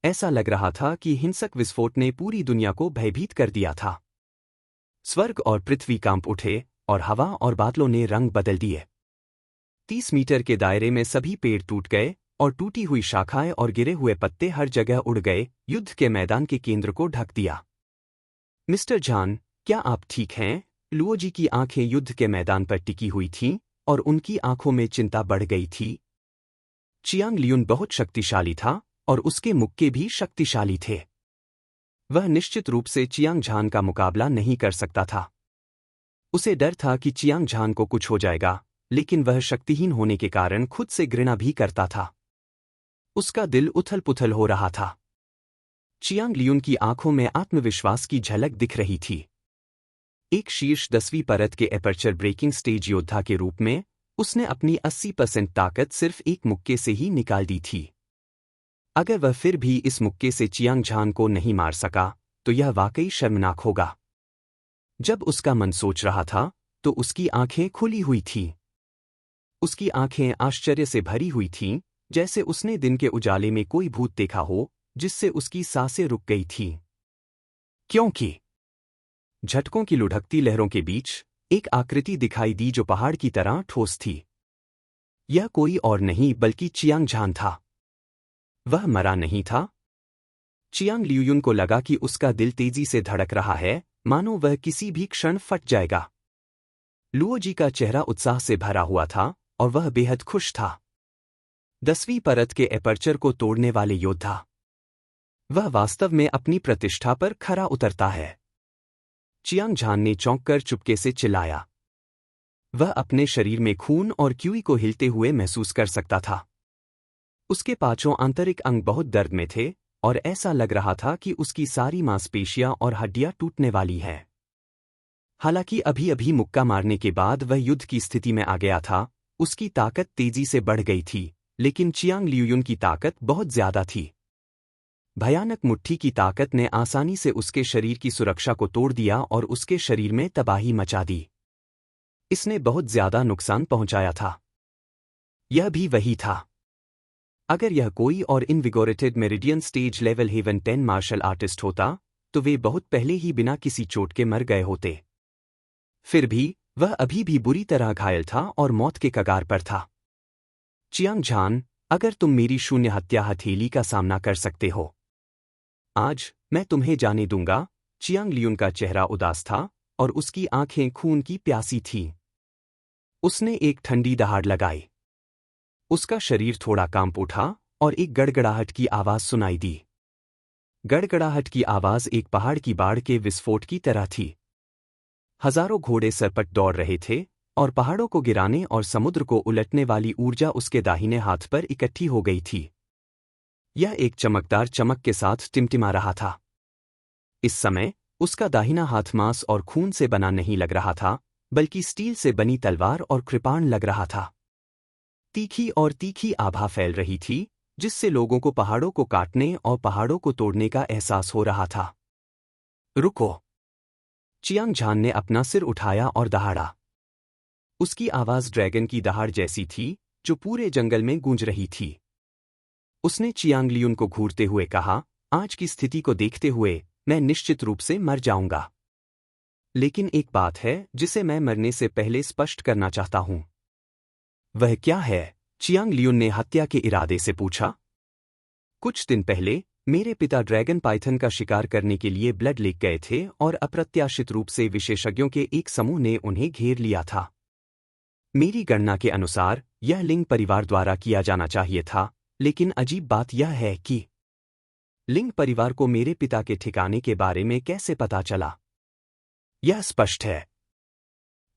ऐसा लग रहा था कि हिंसक विस्फोट ने पूरी दुनिया को भयभीत कर दिया था। स्वर्ग और पृथ्वी कांप उठे और हवा और बादलों ने रंग बदल दिए। 30 मीटर के दायरे में सभी पेड़ टूट गए और टूटी हुई शाखाएं और गिरे हुए पत्ते हर जगह उड़ गए, युद्ध के मैदान के केंद्र को ढक दिया। मिस्टर झान, क्या आप ठीक हैं? लुओजी की आंखें युद्ध के मैदान पर टिकी हुई थीं और उनकी आंखों में चिंता बढ़ गई थी। चियांग लियून बहुत शक्तिशाली था और उसके मुक्के भी शक्तिशाली थे। वह निश्चित रूप से चियांग झान का मुकाबला नहीं कर सकता था। उसे डर था कि चियांग झान को कुछ हो जाएगा, लेकिन वह शक्तिहीन होने के कारण खुद से घृणा भी करता था। उसका दिल उथल-पुथल हो रहा था। चियांग लियून की आंखों में आत्मविश्वास की झलक दिख रही थी। एक शीर्ष 10वीं परत के एपर्चर ब्रेकिंग स्टेज योद्धा के रूप में उसने अपनी 80% ताकत सिर्फ एक मुक्के से ही निकाल दी थी। अगर वह फिर भी इस मुक्के से चियांग झान को नहीं मार सका, तो यह वाकई शर्मनाक होगा। जब उसका मन सोच रहा था, तो उसकी आंखें खुली हुई थीं। उसकी आंखें आश्चर्य से भरी हुई थीं, जैसे उसने दिन के उजाले में कोई भूत देखा हो, जिससे उसकी सांसें रुक गई थीं। क्योंकि झटकों की लुढ़कती लहरों के बीच एक आकृति दिखाई दी जो पहाड़ की तरह ठोस थी। यह कोई और नहीं बल्कि चियांग झान था। वह मरा नहीं था। चियांग लियून को लगा कि उसका दिल तेजी से धड़क रहा है, मानो वह किसी भी क्षण फट जाएगा। लुओजी का चेहरा उत्साह से भरा हुआ था और वह बेहद खुश था। 10वीं परत के एपर्चर को तोड़ने वाले योद्धा। वह वास्तव में अपनी प्रतिष्ठा पर खरा उतरता है। चियांग झान ने चौंक कर चुपके से चिल्लाया। वह अपने शरीर में खून और क्यूई को हिलते हुए महसूस कर सकता था। उसके पांचों आंतरिक अंग बहुत दर्द में थे और ऐसा लग रहा था कि उसकी सारी मांसपेशियां और हड्डियां टूटने वाली हैं। हालांकि अभी-अभी मुक्का मारने के बाद वह युद्ध की स्थिति में आ गया था, उसकी ताकत तेजी से बढ़ गई थी, लेकिन चियांग लियून की ताकत बहुत ज्यादा थी। भयानक मुट्ठी की ताकत ने आसानी से उसके शरीर की सुरक्षा को तोड़ दिया और उसके शरीर में तबाही मचा दी। इसने बहुत ज्यादा नुकसान पहुंचाया था। यह भी वही था। अगर यह कोई और invigorated meridian stage level heaven 10 martial artist होता, तो वे बहुत पहले ही बिना किसी चोट के मर गए होते। फिर भी वह अभी भी बुरी तरह घायल था और मौत के कगार पर था। चियांग झान, अगर तुम मेरी शून्य हत्या हथेली का सामना कर सकते हो, आज मैं तुम्हें जाने दूंगा। चियांग लियून का चेहरा उदास था और उसकी आंखें खून की प्यासी थीं। उसने एक ठंडी दहाड़ लगाई। उसका शरीर थोड़ा कांप उठा और एक गड़गड़ाहट की आवाज सुनाई दी। गड़गड़ाहट की आवाज एक पहाड़ की बाढ़ के विस्फोट की तरह थी। हजारों घोड़े सरपट दौड़ रहे थे और पहाड़ों को गिराने और समुद्र को उलटने वाली ऊर्जा उसके दाहिने हाथ पर इकट्ठी हो गई थी। यह एक चमकदार चमक के साथ टिमटिमा रहा था। इस समय उसका दाहिना हाथ मांस और खून से बना नहीं लग रहा था, बल्कि स्टील से बनी तलवार और कृपाण लग रहा था। तीखी और तीखी आभा फैल रही थी, जिससे लोगों को पहाड़ों को काटने और पहाड़ों को तोड़ने का एहसास हो रहा था। रुको! चियांग झान ने अपना सिर उठाया और दहाड़ा। उसकी आवाज ड्रैगन की दहाड़ जैसी थी, जो पूरे जंगल में गूंज रही थी। उसने चियांग लियुन को घूरते हुए कहा, आज की स्थिति को देखते हुए मैं निश्चित रूप से मर जाऊंगा। लेकिन एक बात है जिसे मैं मरने से पहले स्पष्ट करना चाहता हूं। वह क्या है? चियांग लियुन ने हत्या के इरादे से पूछा। कुछ दिन पहले मेरे पिता ड्रैगन पाइथन का शिकार करने के लिए ब्लड लेक गए थे और अप्रत्याशित रूप से विशेषज्ञों के एक समूह ने उन्हें घेर लिया था। मेरी गणना के अनुसार यह लिंग परिवार द्वारा किया जाना चाहिए था, लेकिन अजीब बात यह है कि लिंग परिवार को मेरे पिता के ठिकाने के बारे में कैसे पता चला? यह स्पष्ट है।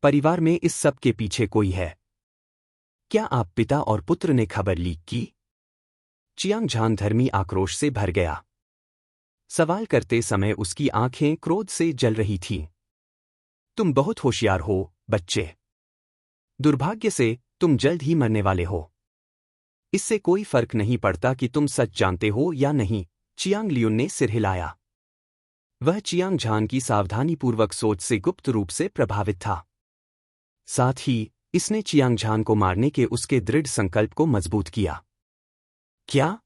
परिवार में इस सब के पीछे कोई है। क्या आप पिता और पुत्र ने खबर लीक की? चियांग झान धर्मी आक्रोश से भर गया। सवाल करते समय उसकी आंखें क्रोध से जल रही थीं। तुम बहुत होशियार हो, बच्चे। दुर्भाग्य से तुम जल्द ही मरने वाले हो। इससे कोई फर्क नहीं पड़ता कि तुम सच जानते हो या नहीं। चियांग लियुन ने सिर हिलाया। वह चियांग झान की सावधानीपूर्वक सोच से गुप्त रूप से प्रभावित था। साथ ही इसने चियांग झान को मारने के उसके दृढ़ संकल्प को मजबूत किया। क्या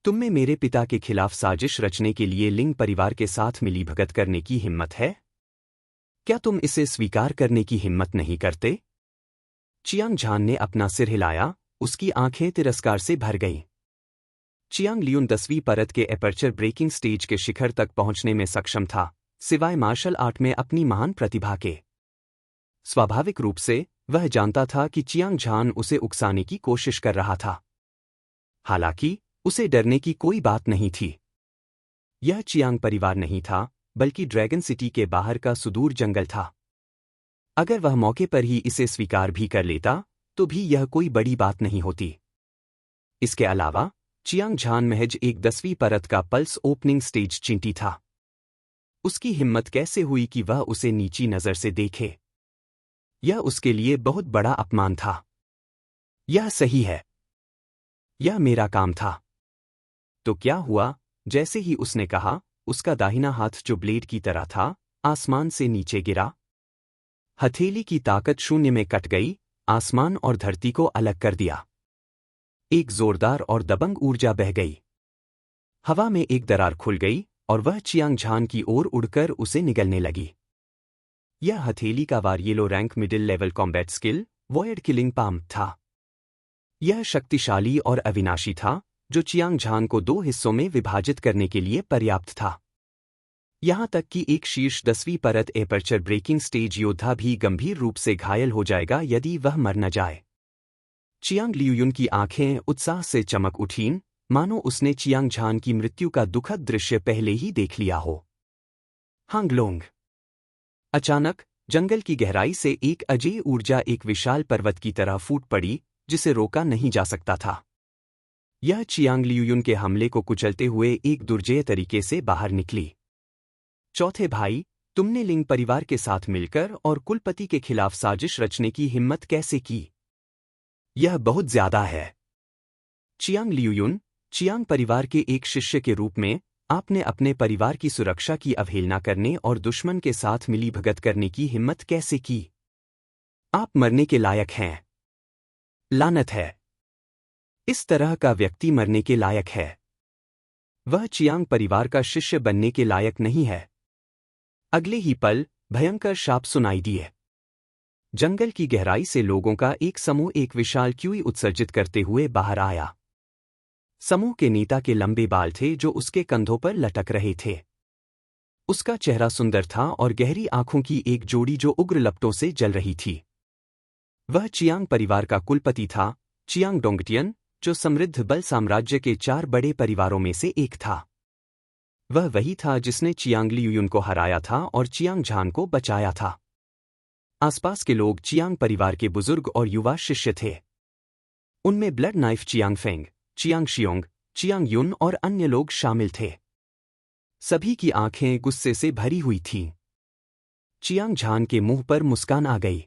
तुम में मेरे पिता के खिलाफ साजिश रचने के लिए लिंग परिवार के साथ मिलीभगत करने की हिम्मत है? क्या तुम इसे स्वीकार करने की हिम्मत नहीं करते? चियांग झान ने अपना सिर हिलाया, उसकी आंखें तिरस्कार से भर गईं। चियांग लियुन 10वीं परत के एपर्चर ब्रेकिंग स्टेज के शिखर तक पहुंचने में सक्षम था, सिवाय मार्शल आर्ट में अपनी महान प्रतिभा के। स्वाभाविक रूप से वह जानता था कि चियांग झान उसे उकसाने की कोशिश कर रहा था। हालांकि उसे डरने की कोई बात नहीं थी। यह चियांग परिवार नहीं था, बल्कि ड्रैगन सिटी के बाहर का सुदूर जंगल था। अगर वह मौके पर ही इसे स्वीकार भी कर लेता, तो भी यह कोई बड़ी बात नहीं होती। इसके अलावा चियांग झान महज एक 10वीं परत का पल्स ओपनिंग स्टेज चिंटी था। उसकी हिम्मत कैसे हुई कि वह उसे नीची नजर से देखे? यह उसके लिए बहुत बड़ा अपमान था। यह सही है। यह मेरा काम था। तो क्या हुआ? जैसे ही उसने कहा, उसका दाहिना हाथ जो ब्लेड की तरह था, आसमान से नीचे गिरा। हथेली की ताकत शून्य में कट गई, आसमान और धरती को अलग कर दिया। एक जोरदार और दबंग ऊर्जा बह गई। हवा में एक दरार खुल गई और वह चियांग झान की ओर उड़कर उसे निगलने लगी। यह हथेली का वार yellow rank middle level combat skill, void killing palm था। यह शक्तिशाली और अविनाशी था, जो चियांग झान को 2 हिस्सों में विभाजित करने के लिए पर्याप्त था। यहां तक कि एक शीर्ष 10वीं परत एपर्चर ब्रेकिंग स्टेज योद्धा भी गंभीर रूप से घायल हो जाएगा यदि वह मर न जाए। चियांग लियुन की आंखें उत्साह से चमक उठीं, मानो उसने चियांग झान की मृत्यु का दुखद दृश्य पहले ही देख लिया हो। हांगलोंग। अचानक जंगल की गहराई से एक अजेय ऊर्जा एक विशाल पर्वत की तरह फूट पड़ी, जिसे रोका नहीं जा सकता था। यह चियांग लियुन के हमले को कुचलते हुए एक दुर्जेय तरीके से बाहर निकली। चौथे भाई, तुमने लिंग परिवार के साथ मिलकर और कुलपति के खिलाफ साजिश रचने की हिम्मत कैसे की? यह बहुत ज्यादा है। चियांग लियुन, चियांग परिवार के एक शिष्य के रूप में, आपने अपने परिवार की सुरक्षा की अवहेलना करने और दुश्मन के साथ मिलीभगत करने की हिम्मत कैसे की? आप मरने के लायक हैं। लानत है। इस तरह का व्यक्ति मरने के लायक है। वह चियांग परिवार का शिष्य बनने के लायक नहीं है। अगले ही पल भयंकर शाप सुनाई दिए। जंगल की गहराई से लोगों का एक समूह एक विशाल क्यूई उत्सर्जित करते हुए बाहर आया। समूह के नेता के लंबे बाल थे जो उसके कंधों पर लटक रहे थे। उसका चेहरा सुंदर था और गहरी आंखों की एक जोड़ी जो उग्र लपटों से जल रही थी। वह चियांग परिवार का कुलपति था, चियांग डोंगटियन, जो समृद्ध बल साम्राज्य के 4 बड़े परिवारों में से एक था। वह वही था जिसने चियांग लियुन को हराया था और चियांग झान को बचाया था। आसपास के लोग चियांग परिवार के बुजुर्ग और युवा शिष्य थे। उनमें blood knife Chiang Feng, Chiang Xiong, Chiang Yun और अन्य लोग शामिल थे। सभी की आंखें गुस्से से भरी हुई थीं। चियांग झान के मुंह पर मुस्कान आ गई।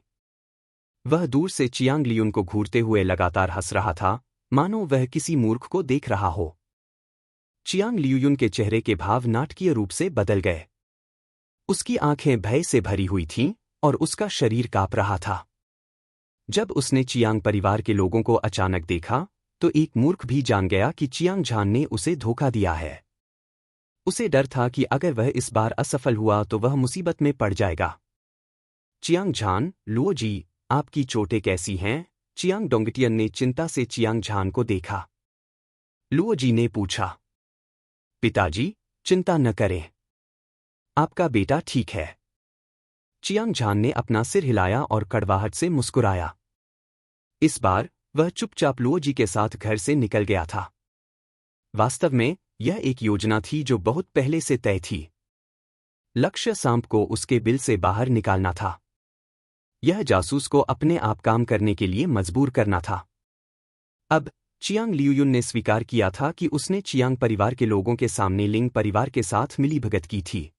वह दूर से चियांग लियुन को घूरते हुए लगातार हंस रहा था, मानो वह किसी मूर्ख को देख रहा हो। चियांग लियुन के चेहरे के भाव नाटकीय रूप से बदल गए। उसकी आंखें भय से भरी हुई थीं और उसका शरीर कांप रहा था। जब उसने चियांग परिवार के लोगों को अचानक देखा, तो एक मूर्ख भी जान गया कि चियांग झान ने उसे धोखा दिया है। उसे डर था कि अगर वह इस बार असफल हुआ तो वह मुसीबत में पड़ जाएगा। चियांग झान, लुओ जी, आपकी चोटें कैसी हैं? चियांग डोंगटियन ने चिंता से चियांग झान को देखा। लुओ जी ने पूछा। पिताजी, चिंता न करें। आपका बेटा ठीक है। चियांग झान ने अपना सिर हिलाया और कड़वाहट से मुस्कुराया। इस बार वह चुपचाप लुओ जी के साथ घर से निकल गया था। वास्तव में यह एक योजना थी जो बहुत पहले से तय थी। लक्ष्य सांप को उसके बिल से बाहर निकालना था। यह जासूस को अपने आप काम करने के लिए मजबूर करना था। अब चियांग लियुन ने स्वीकार किया था कि उसने चियांग परिवार के लोगों के सामने लिंग परिवार के साथ मिलीभगत की थी।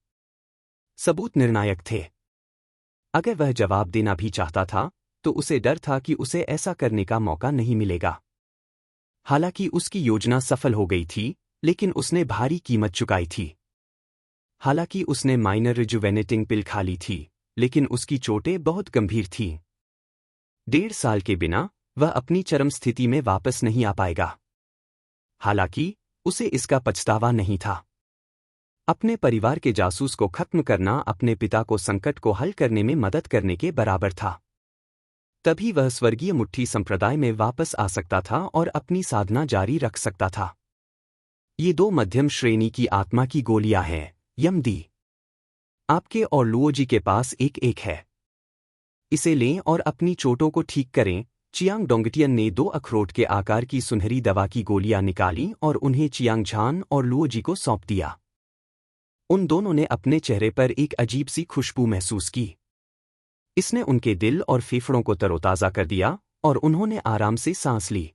सबूत निर्णायक थे। अगर वह जवाब देना भी चाहता था, तो उसे डर था कि उसे ऐसा करने का मौका नहीं मिलेगा। हालांकि उसकी योजना सफल हो गई थी, लेकिन उसने भारी कीमत चुकाई थी। हालांकि उसने माइनर रिजुवेनेटिंग पिल खा ली थी, लेकिन उसकी चोटें बहुत गंभीर थीं। 1.5 साल के बिना वह अपनी चरम स्थिति में वापस नहीं आ पाएगा। हालांकि उसे इसका पछतावा नहीं था। अपने परिवार के जासूस को खत्म करना अपने पिता को संकट को हल करने में मदद करने के बराबर था। तभी वह स्वर्गीय मुट्ठी संप्रदाय में वापस आ सकता था और अपनी साधना जारी रख सकता था। ये 2 मध्यम श्रेणी की आत्मा की गोलियां हैं, यमदी। आपके और लुओ जी के पास एक है। इसे लें और अपनी चोटों को ठीक करें। चियांग डोंगटियन ने 2 अखरोट के आकार की सुनहरी दवा की गोलियां निकाली और उन्हें चियांग झान और लुओ जी को सौंप दिया। उन दोनों ने अपने चेहरे पर एक अजीब सी खुशबू महसूस की। इसने उनके दिल और फेफड़ों को तरोताज़ा कर दिया और उन्होंने आराम से सांस ली।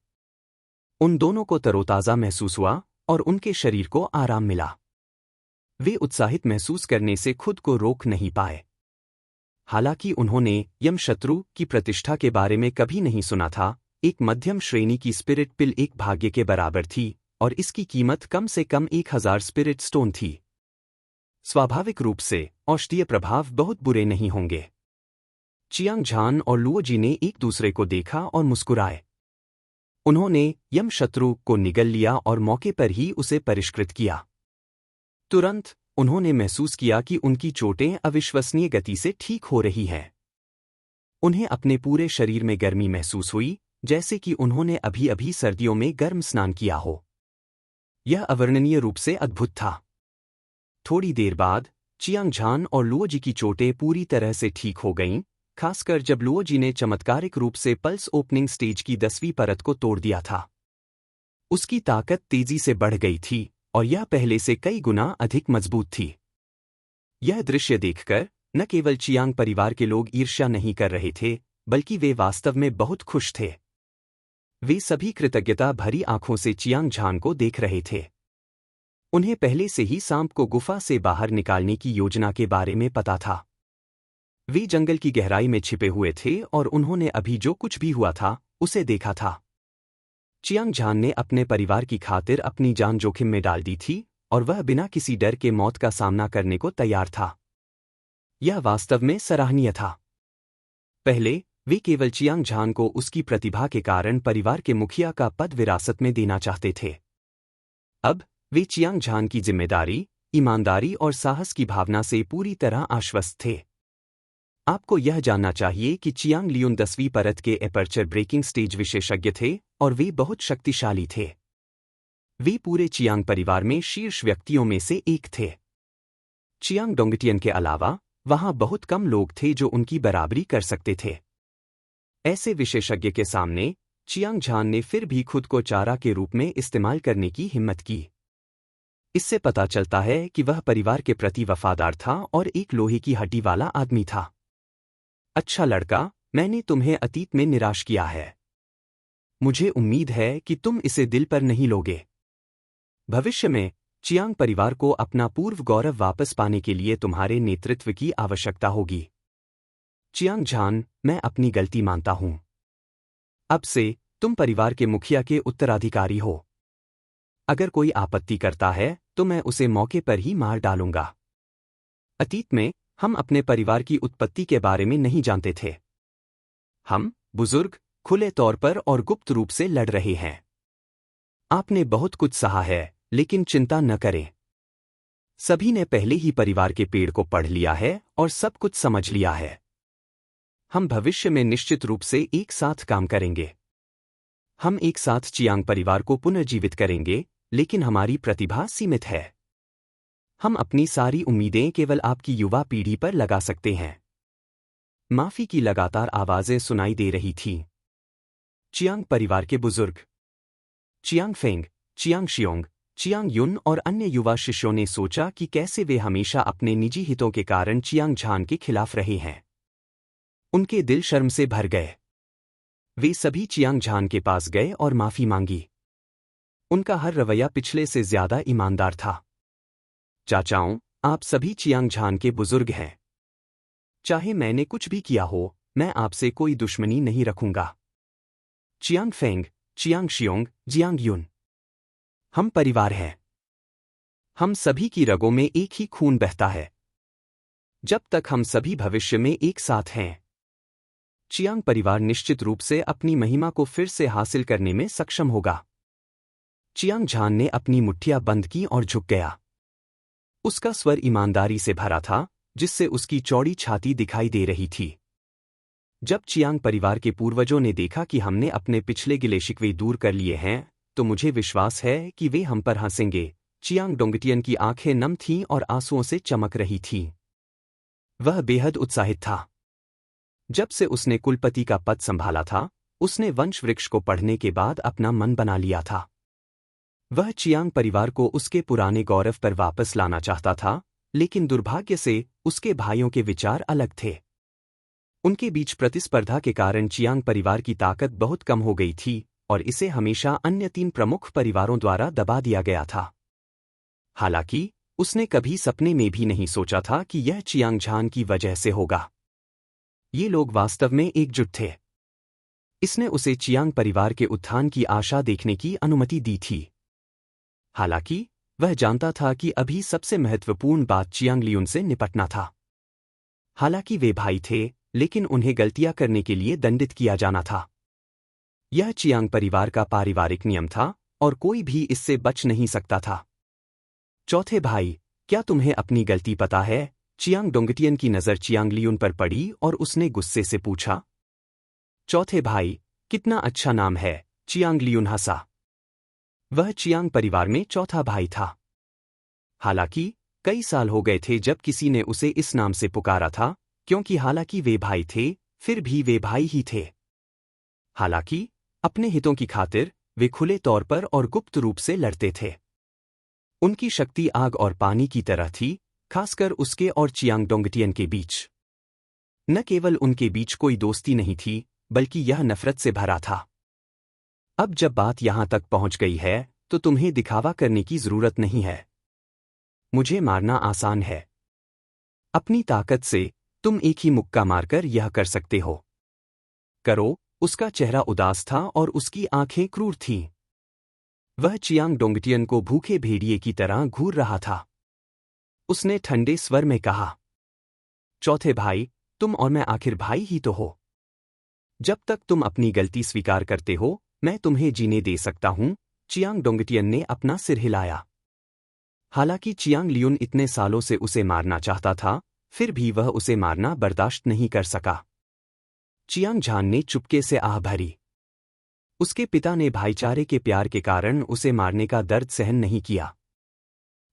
उन दोनों को तरोताज़ा महसूस हुआ और उनके शरीर को आराम मिला। वे उत्साहित महसूस करने से खुद को रोक नहीं पाए। हालांकि उन्होंने यमशत्रु की प्रतिष्ठा के बारे में कभी नहीं सुना था। एक मध्यम श्रेणी की स्पिरिट पिल एक भाग्य के बराबर थी और इसकी कीमत कम से कम 1000 स्पिरिट स्टोन थी। स्वाभाविक रूप से औषधीय प्रभाव बहुत बुरे नहीं होंगे। चियांग झान और लुओ जी ने एक दूसरे को देखा और मुस्कुराए। उन्होंने यमशत्रु को निगल लिया और मौके पर ही उसे परिष्कृत किया। तुरंत उन्होंने महसूस किया कि उनकी चोटें अविश्वसनीय गति से ठीक हो रही हैं। उन्हें अपने पूरे शरीर में गर्मी महसूस हुई, जैसे कि उन्होंने अभी-अभी सर्दियों में गर्म स्नान किया हो। यह अवर्णनीय रूप से अद्भुत था। थोड़ी देर बाद चियांग झान और लुओ जी की चोटें पूरी तरह से ठीक हो गईं, खासकर जब लुओ जी ने चमत्कारिक रूप से पल्स ओपनिंग स्टेज की 10वीं परत को तोड़ दिया था। उसकी ताकत तेजी से बढ़ गई थी और यह पहले से कई गुना अधिक मजबूत थी। यह दृश्य देखकर न केवल चियांग परिवार के लोग ईर्ष्या नहीं कर रहे थे, बल्कि वे वास्तव में बहुत खुश थे। वे सभी कृतज्ञता भरी आंखों से चियांग झान को देख रहे थे। उन्हें पहले से ही सांप को गुफा से बाहर निकालने की योजना के बारे में पता था। वे जंगल की गहराई में छिपे हुए थे और उन्होंने अभी जो कुछ भी हुआ था, उसे देखा था। चियांग झान ने अपने परिवार की खातिर अपनी जान जोखिम में डाल दी थी और वह बिना किसी डर के मौत का सामना करने को तैयार था। यह वास्तव में सराहनीय था। पहले वे केवल चियांग झान को उसकी प्रतिभा के कारण परिवार के मुखिया का पद विरासत में देना चाहते थे। अब वे चियांग झान की जिम्मेदारी, ईमानदारी और साहस की भावना से पूरी तरह आश्वस्त थे। आपको यह जानना चाहिए कि चियांग लियुन 10वीं परत के एपर्चर ब्रेकिंग स्टेज विशेषज्ञ थे और वे बहुत शक्तिशाली थे। वे पूरे चियांग परिवार में शीर्ष व्यक्तियों में से एक थे। चियांग डोंगटियन के अलावा वहां बहुत कम लोग थे जो उनकी बराबरी कर सकते थे। ऐसे विशेषज्ञ के सामने चियांग झान ने फिर भी खुद को चारा के रूप में इस्तेमाल करने की हिम्मत की। इससे पता चलता है कि वह परिवार के प्रति वफादार था और एक लोहे की हड्डी वाला आदमी था। अच्छा लड़का, मैंने तुम्हें अतीत में निराश किया है। मुझे उम्मीद है कि तुम इसे दिल पर नहीं लोगे। भविष्य में चियांग परिवार को अपना पूर्व गौरव वापस पाने के लिए तुम्हारे नेतृत्व की आवश्यकता होगी। चियांग झान, मैं अपनी गलती मानता हूं। अब से तुम परिवार के मुखिया के उत्तराधिकारी हो। अगर कोई आपत्ति करता है तो मैं उसे मौके पर ही मार डालूंगा। अतीत में हम अपने परिवार की उत्पत्ति के बारे में नहीं जानते थे। हम, बुजुर्ग, खुले तौर पर और गुप्त रूप से लड़ रहे हैं। आपने बहुत कुछ सहा है, लेकिन चिंता न करें। सभी ने पहले ही परिवार के पेड़ को पढ़ लिया है और सब कुछ समझ लिया है। हम भविष्य में निश्चित रूप से एक साथ काम करेंगे। हम एक साथ चियांग परिवार को पुनर्जीवित करेंगे, लेकिन हमारी प्रतिभा सीमित है। हम अपनी सारी उम्मीदें केवल आपकी युवा पीढ़ी पर लगा सकते हैं। माफी की लगातार आवाजें सुनाई दे रही थीं। चियांग परिवार के बुजुर्ग Chiang Feng, Chiang Xiong, Chiang Yun और अन्य युवा शिष्यों ने सोचा कि कैसे वे हमेशा अपने निजी हितों के कारण चियांग झान के खिलाफ रहे हैं। उनके दिल शर्म से भर गए। वे सभी चियांग झान के पास गए और माफी मांगी। उनका हर रवैया पिछले से ज्यादा ईमानदार था। चाचाओं, आप सभी चियांग झान के बुजुर्ग हैं। चाहे मैंने कुछ भी किया हो, मैं आपसे कोई दुश्मनी नहीं रखूंगा। चियांग फेंग, चियांग शियोंग, जियांग युन, हम परिवार हैं। हम सभी की रगों में एक ही खून बहता है। जब तक हम सभी भविष्य में एक साथ हैं, चियांग परिवार निश्चित रूप से अपनी महिमा को फिर से हासिल करने में सक्षम होगा। चियांग झान ने अपनी मुट्ठियां बंद की और झुक गया। उसका स्वर ईमानदारी से भरा था, जिससे उसकी चौड़ी छाती दिखाई दे रही थी। जब चियांग परिवार के पूर्वजों ने देखा कि हमने अपने पिछले गिले शिकवे दूर कर लिए हैं, तो मुझे विश्वास है कि वे हम पर हंसेंगे। चियांग डोंगटियन की आंखें नम थीं और आंसुओं से चमक रही थीं। वह बेहद उत्साहित था। जब से उसने कुलपति का पद संभाला था, उसने वंश वृक्ष को पढ़ने के बाद अपना मन बना लिया था। वह चियांग परिवार को उसके पुराने गौरव पर वापस लाना चाहता था, लेकिन दुर्भाग्य से उसके भाइयों के विचार अलग थे। उनके बीच प्रतिस्पर्धा के कारण चियांग परिवार की ताकत बहुत कम हो गई थी और इसे हमेशा अन्य 3 प्रमुख परिवारों द्वारा दबा दिया गया था। हालांकि उसने कभी सपने में भी नहीं सोचा था कि यह चियांग झान की वजह से होगा। ये लोग वास्तव में एकजुट थे। इसने उसे चियांग परिवार के उत्थान की आशा देखने की अनुमति दी थी। हालांकि वह जानता था कि अभी सबसे महत्वपूर्ण बात चियांग लियुन से निपटना था। हालांकि वे भाई थे, लेकिन उन्हें गलतियां करने के लिए दंडित किया जाना था। यह चियांग परिवार का पारिवारिक नियम था और कोई भी इससे बच नहीं सकता था। चौथे भाई, क्या तुम्हें अपनी गलती पता है? चियांग डोंगटियन की नज़र चियांग लियुन पर पड़ी और उसने गुस्से से पूछा। चौथे भाई, कितना अच्छा नाम है, चियांग लियुन हंसा। वह चियांग परिवार में चौथा भाई था। हालांकि कई साल हो गए थे जब किसी ने उसे इस नाम से पुकारा था, क्योंकि हालांकि वे भाई थे, फिर भी वे भाई ही थे। हालांकि अपने हितों की खातिर वे खुले तौर पर और गुप्त रूप से लड़ते थे। उनकी शक्ति आग और पानी की तरह थी, खासकर उसके और चियांग डोंगटियन के बीच। न केवल उनके बीच कोई दोस्ती नहीं थी, बल्कि यह नफरत से भरा था। अब जब बात यहां तक पहुंच गई है, तो तुम्हें दिखावा करने की जरूरत नहीं है। मुझे मारना आसान है। अपनी ताकत से तुम एक ही मुक्का मारकर यह कर सकते हो। करो। उसका चेहरा उदास था और उसकी आंखें क्रूर थीं। वह चियांग डोंगटियन को भूखे भेड़िए की तरह घूर रहा था। उसने ठंडे स्वर में कहा, चौथे भाई, तुम और मैं आखिर भाई ही तो हो। जब तक तुम अपनी गलती स्वीकार करते हो, मैं तुम्हें जीने दे सकता हूं। चियांग डोंगटियन ने अपना सिर हिलाया। हालांकि चियांग लियुन इतने सालों से उसे मारना चाहता था, फिर भी वह उसे मारना बर्दाश्त नहीं कर सका। चियांग झान ने चुपके से आह भरी। उसके पिता ने भाईचारे के प्यार के कारण उसे मारने का दर्द सहन नहीं किया।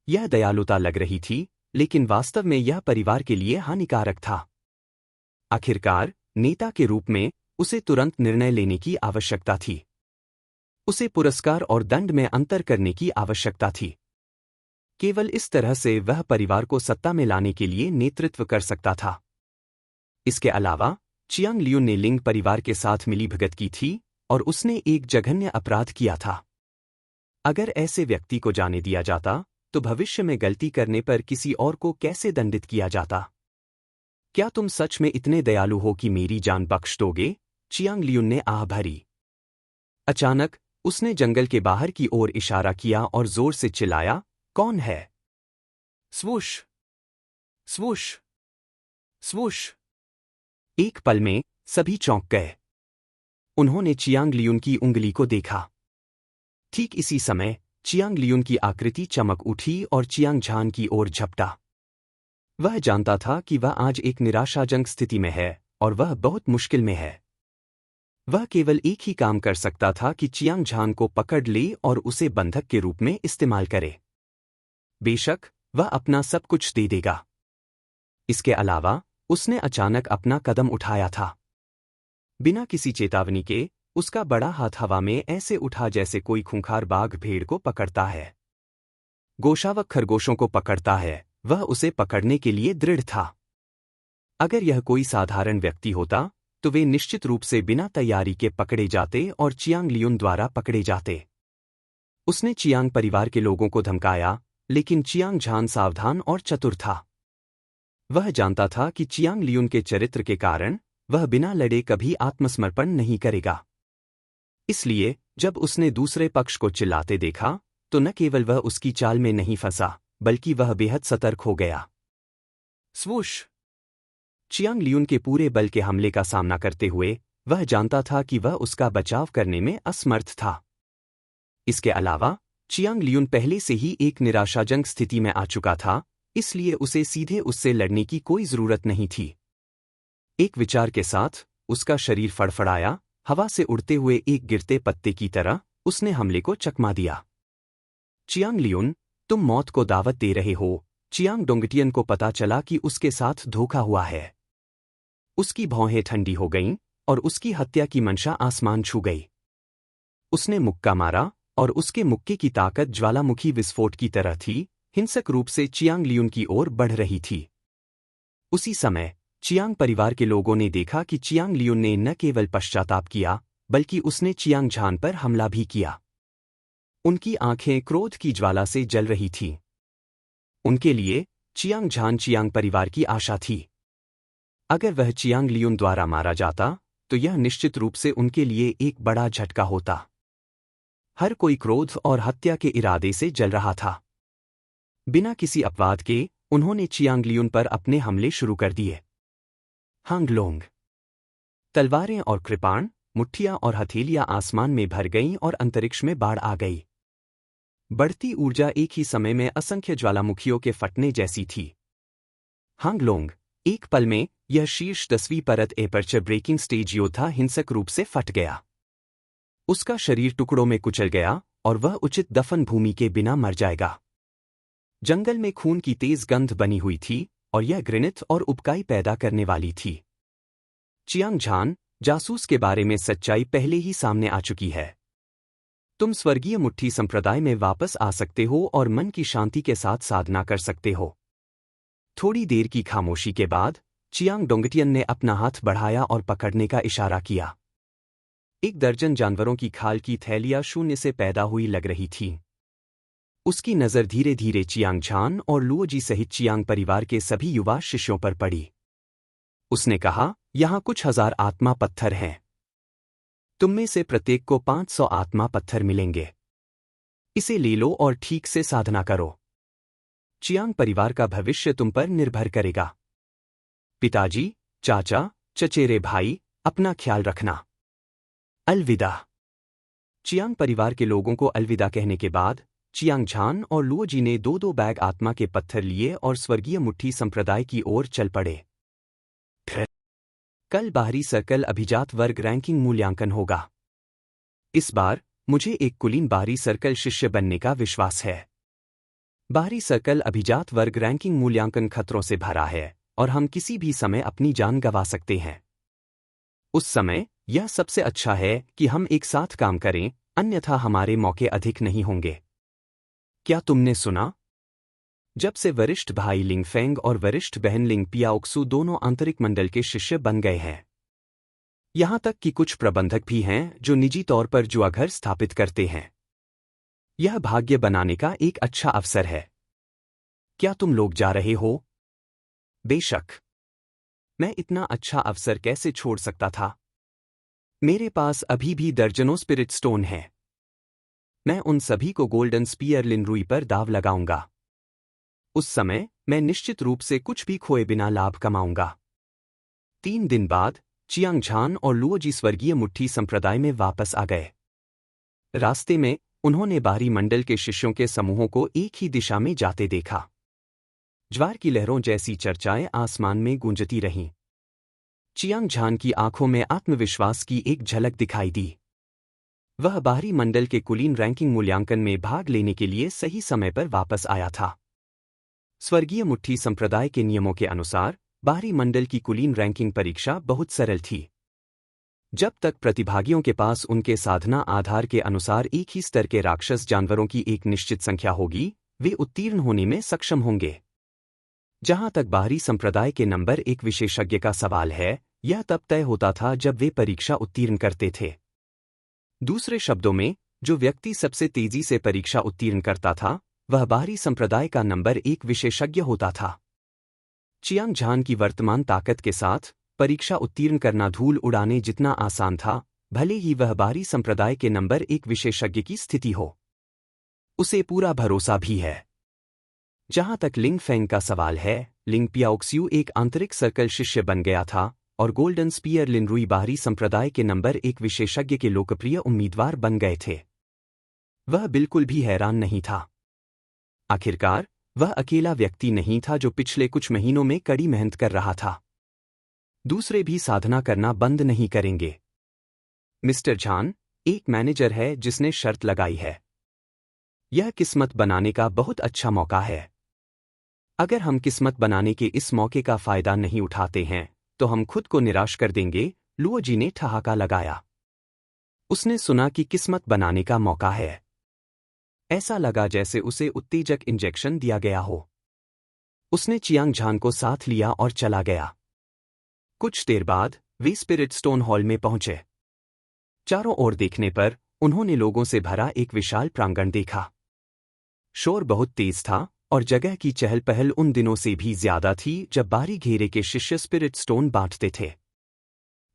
यह दयालुता लग रही थी, लेकिन वास्तव में यह परिवार के लिए हानिकारक था। आखिरकार, नेता के रूप में उसे तुरंत निर्णय लेने की आवश्यकता थी। उसे पुरस्कार और दंड में अंतर करने की आवश्यकता थी। केवल इस तरह से वह परिवार को सत्ता में लाने के लिए नेतृत्व कर सकता था। इसके अलावा, चियांग लियून ने लिंग परिवार के साथ मिलीभगत की थी और उसने एक जघन्य अपराध किया था। अगर ऐसे व्यक्ति को जाने दिया जाता, तो भविष्य में गलती करने पर किसी और को कैसे दंडित किया जाता? क्या तुम सच में इतने दयालु हो कि मेरी जान बख्श दोगे? चियांग लियून ने आह भरी। अचानक, उसने जंगल के बाहर की ओर इशारा किया और जोर से चिल्लाया, कौन है? स्वूश! स्वूश! स्वूश! एक पल में, सभी चौंक गए। उन्होंने चियांग लियून की उंगली को देखा। ठीक इसी समय, चियांग लियून की आकृति चमक उठी और चियांग झान की ओर झपटा। वह जानता था कि वह आज एक निराशाजनक स्थिति में है और वह बहुत मुश्किल में है। वह केवल एक ही काम कर सकता था कि चियांग झान को पकड़ ले और उसे बंधक के रूप में इस्तेमाल करे। बेशक, वह अपना सब कुछ दे देगा। इसके अलावा, उसने अचानक अपना कदम उठाया था। बिना किसी चेतावनी के, उसका बड़ा हाथ हवा में ऐसे उठा जैसे कोई खूंखार बाघ भेड़ को पकड़ता है। गोशावक खरगोशों को पकड़ता है, वह उसे पकड़ने के लिए दृढ़ था। अगर यह कोई साधारण व्यक्ति होता, तो वे निश्चित रूप से बिना तैयारी के पकड़े जाते और चियांग लियून द्वारा पकड़े जाते। उसने चियांग परिवार के लोगों को धमकाया, लेकिन चियांग झान सावधान और चतुर था। वह जानता था कि चियांग लियून के चरित्र के कारण वह बिना लड़े कभी आत्मसमर्पण नहीं करेगा। इसलिए, जब उसने दूसरे पक्ष को चिल्लाते देखा, तो न केवल वह उसकी चाल में नहीं फंसा, बल्कि वह बेहद सतर्क हो गया। स्वूश! चियांग लियून के पूरे बल के हमले का सामना करते हुए, वह जानता था कि वह उसका बचाव करने में असमर्थ था। इसके अलावा, चियांग लियून पहले से ही एक निराशाजनक स्थिति में आ चुका था, इसलिए उसे सीधे उससे लड़ने की कोई जरूरत नहीं थी। एक विचार के साथ, उसका शरीर फड़फड़ाया, हवा से उड़ते हुए एक गिरते पत्ते की तरह, उसने हमले को चकमा दिया। चियांग लियून, तुम मौत को दावत दे रहे हो। चियांग डोंगटियन को पता चला कि उसके साथ धोखा हुआ है। उसकी भौहें ठंडी हो गईं और उसकी हत्या की मंशा आसमान छू गई। उसने मुक्का मारा और उसके मुक्के की ताकत ज्वालामुखी विस्फोट की तरह थी, हिंसक रूप से चियांग लियून की ओर बढ़ रही थी। उसी समय, चियांग परिवार के लोगों ने देखा कि चियांग लियून ने न केवल पश्चाताप किया, बल्कि उसने चियांग झान पर हमला भी किया। उनकी आंखें क्रोध की ज्वाला से जल रही थीं। उनके लिए, चियांग झान चियांग परिवार की आशा थी। अगर वह चियांग लियून द्वारा मारा जाता, तो यह निश्चित रूप से उनके लिए एक बड़ा झटका होता। हर कोई क्रोध और हत्या के इरादे से जल रहा था। बिना किसी अपवाद के, उन्होंने चियांग लियून पर अपने हमले शुरू कर दिए। हांगलोंग! तलवारें और कृपाण, मुट्ठियां और हथेलियां आसमान में भर गईं और अंतरिक्ष में बाढ़ आ गई। बढ़ती ऊर्जा एक ही समय में असंख्य ज्वालामुखियों के फटने जैसी थी। हांगलोंग! एक पल में, यह शीर्ष 10वीं परत एपर्चर ब्रेकिंग स्टेज योद्धा हिंसक रूप से फट गया। उसका शरीर टुकड़ों में कुचल गया और वह उचित दफन भूमि के बिना मर जाएगा। जंगल में खून की तेज गंध बनी हुई थी और यह घृणित और उबकाई पैदा करने वाली थी। चियांग झान, जासूस के बारे में सच्चाई पहले ही सामने आ चुकी है। तुम स्वर्गीय मुट्ठी संप्रदाय में वापस आ सकते हो और मन की शांति के साथ साधना कर सकते हो। थोड़ी देर की खामोशी के बाद, चियांग डोंगटियन ने अपना हाथ बढ़ाया और पकड़ने का इशारा किया। 1 दर्जन जानवरों की खाल की थैलियां शून्य से पैदा हुई लग रही थीं। उसकी नज़र धीरे धीरे चियांग झान और लुओजी सहित चियांग परिवार के सभी युवा शिष्यों पर पड़ी। उसने कहा, यहाँ कुछ 1000 आत्मा पत्थर हैं। तुम में से प्रत्येक को 500 आत्मा पत्थर मिलेंगे। इसे ले लो और ठीक से साधना करो। चियांग परिवार का भविष्य तुम पर निर्भर करेगा। पिताजी, चाचा, चचेरे भाई, अपना ख्याल रखना। अलविदा। चियांग परिवार के लोगों को अलविदा कहने के बाद, चियांग झान और लुओजी ने 2-2 बैग आत्मा के पत्थर लिए और स्वर्गीय मुट्ठी संप्रदाय की ओर चल पड़े। कल बाहरी सर्कल अभिजात वर्ग रैंकिंग मूल्यांकन होगा। इस बार, मुझे एक कुलीन बाहरी सर्कल शिष्य बनने का विश्वास है। बाहरी सर्कल अभिजात वर्ग रैंकिंग मूल्यांकन खतरों से भरा है और हम किसी भी समय अपनी जान गंवा सकते हैं। उस समय यह सबसे अच्छा है कि हम एक साथ काम करें, अन्यथा हमारे मौके अधिक नहीं होंगे। क्या तुमने सुना? जब से वरिष्ठ भाई लिंग फेंग और वरिष्ठ बहन लिंग पियाओक्सू दोनों आंतरिक मंडल के शिष्य बन गए हैं। यहां तक कि कुछ प्रबंधक भी हैं जो निजी तौर पर जुआघर स्थापित करते हैं। यह भाग्य बनाने का एक अच्छा अवसर है। क्या तुम लोग जा रहे हो? बेशक। मैं इतना अच्छा अवसर कैसे छोड़ सकता था? मेरे पास अभी भी दर्जनों स्पिरिट स्टोन हैं। मैं उन सभी को गोल्डन स्पीयर लिनरुई पर दाव लगाऊंगा। उस समय मैं निश्चित रूप से कुछ भी खोए बिना लाभ कमाऊंगा। 3 दिन बाद चियांग झान और लुओजी स्वर्गीय मुट्ठी संप्रदाय में वापस आ गए। रास्ते में उन्होंने बाहरी मंडल के शिष्यों के समूहों को एक ही दिशा में जाते देखा। ज्वार की लहरों जैसी चर्चाएं आसमान में गूंजती रहीं। चियांग झान की आंखों में आत्मविश्वास की एक झलक दिखाई दी। वह बाहरी मंडल के कुलीन रैंकिंग मूल्यांकन में भाग लेने के लिए सही समय पर वापस आया था। स्वर्गीय मुट्ठी संप्रदाय के नियमों के अनुसार बाहरी मंडल की कुलीन रैंकिंग परीक्षा बहुत सरल थी। जब तक प्रतिभागियों के पास उनके साधना आधार के अनुसार एक ही स्तर के राक्षस जानवरों की एक निश्चित संख्या होगी, वे उत्तीर्ण होने में सक्षम होंगे। जहां तक बाहरी संप्रदाय के नंबर एक विशेषज्ञ का सवाल है, यह तब तय होता था जब वे परीक्षा उत्तीर्ण करते थे। दूसरे शब्दों में, जो व्यक्ति सबसे तेजी से परीक्षा उत्तीर्ण करता था, वह बाहरी संप्रदाय का नंबर एक विशेषज्ञ होता था। चियांग झान की वर्तमान ताकत के साथ परीक्षा उत्तीर्ण करना धूल उड़ाने जितना आसान था, भले ही वह बाहरी संप्रदाय के नंबर एक विशेषज्ञ की स्थिति हो। उसे पूरा भरोसा भी है। जहां तक लिंग फेंग का सवाल है, लिंग पियाओक्स्यू एक आंतरिक सर्कल शिष्य बन गया था और गोल्डन स्पीयर लिनरुई बाहरी संप्रदाय के नंबर एक विशेषज्ञ के लोकप्रिय उम्मीदवार बन गए थे। वह बिल्कुल भी हैरान नहीं था। आखिरकार वह अकेला व्यक्ति नहीं था जो पिछले कुछ महीनों में कड़ी मेहनत कर रहा था। दूसरे भी साधना करना बंद नहीं करेंगे। मिस्टर झान, एक मैनेजर है जिसने शर्त लगाई है। यह किस्मत बनाने का बहुत अच्छा मौका है। अगर हम किस्मत बनाने के इस मौके का फायदा नहीं उठाते हैं, तो हम खुद को निराश कर देंगे, लुओजी ने ठहाका लगाया। उसने सुना कि किस्मत बनाने का मौका है। ऐसा लगा जैसे उसे उत्तेजक इंजेक्शन दिया गया हो। उसने चियांग झान को साथ लिया और चला गया। कुछ देर बाद वे स्पिरिट स्टोन हॉल में पहुंचे। चारों ओर देखने पर उन्होंने लोगों से भरा एक विशाल प्रांगण देखा। शोर बहुत तेज था और जगह की चहल पहल उन दिनों से भी ज्यादा थी जब बाहरी घेरे के शिष्य स्पिरिट स्टोन बांटते थे।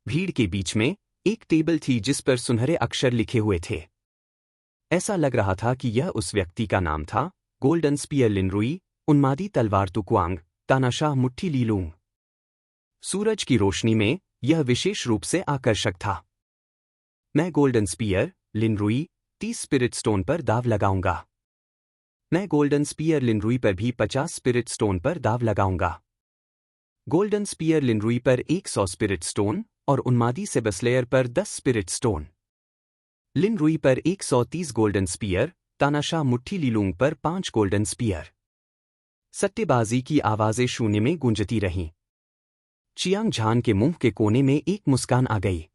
भीड़ के बीच में एक टेबल थी जिस पर सुनहरे अक्षर लिखे हुए थे। ऐसा लग रहा था कि यह उस व्यक्ति का नाम था, गोल्डन स्पीयर लिनरुई, उन्मादी तलवार तुक्वांग, तानाशाह मुट्ठी लीलूंग। सूरज की रोशनी में यह विशेष रूप से आकर्षक था। मैं गोल्डन स्पीयर लिनरुई 30 स्पिरिट स्टोन पर दाव लगाऊंगा। मैं गोल्डन स्पीयर लिनरुई पर भी 50 स्पिरिट स्टोन पर दाव लगाऊंगा। गोल्डन स्पीयर लिनरुई पर 100 स्पिरिट स्टोन और उन्मादी सेबस्लेयर पर 10 स्पिरिट स्टोन। लिनरुई पर 130 गोल्डन स्पीयर, तानाशाह मुट्ठी लीलूंग पर 5 गोल्डन स्पीयर। सट्टेबाजी की आवाजें शून्य में गूंजती रहीं। चियांग झान के मुंह के कोने में एक मुस्कान आ गई।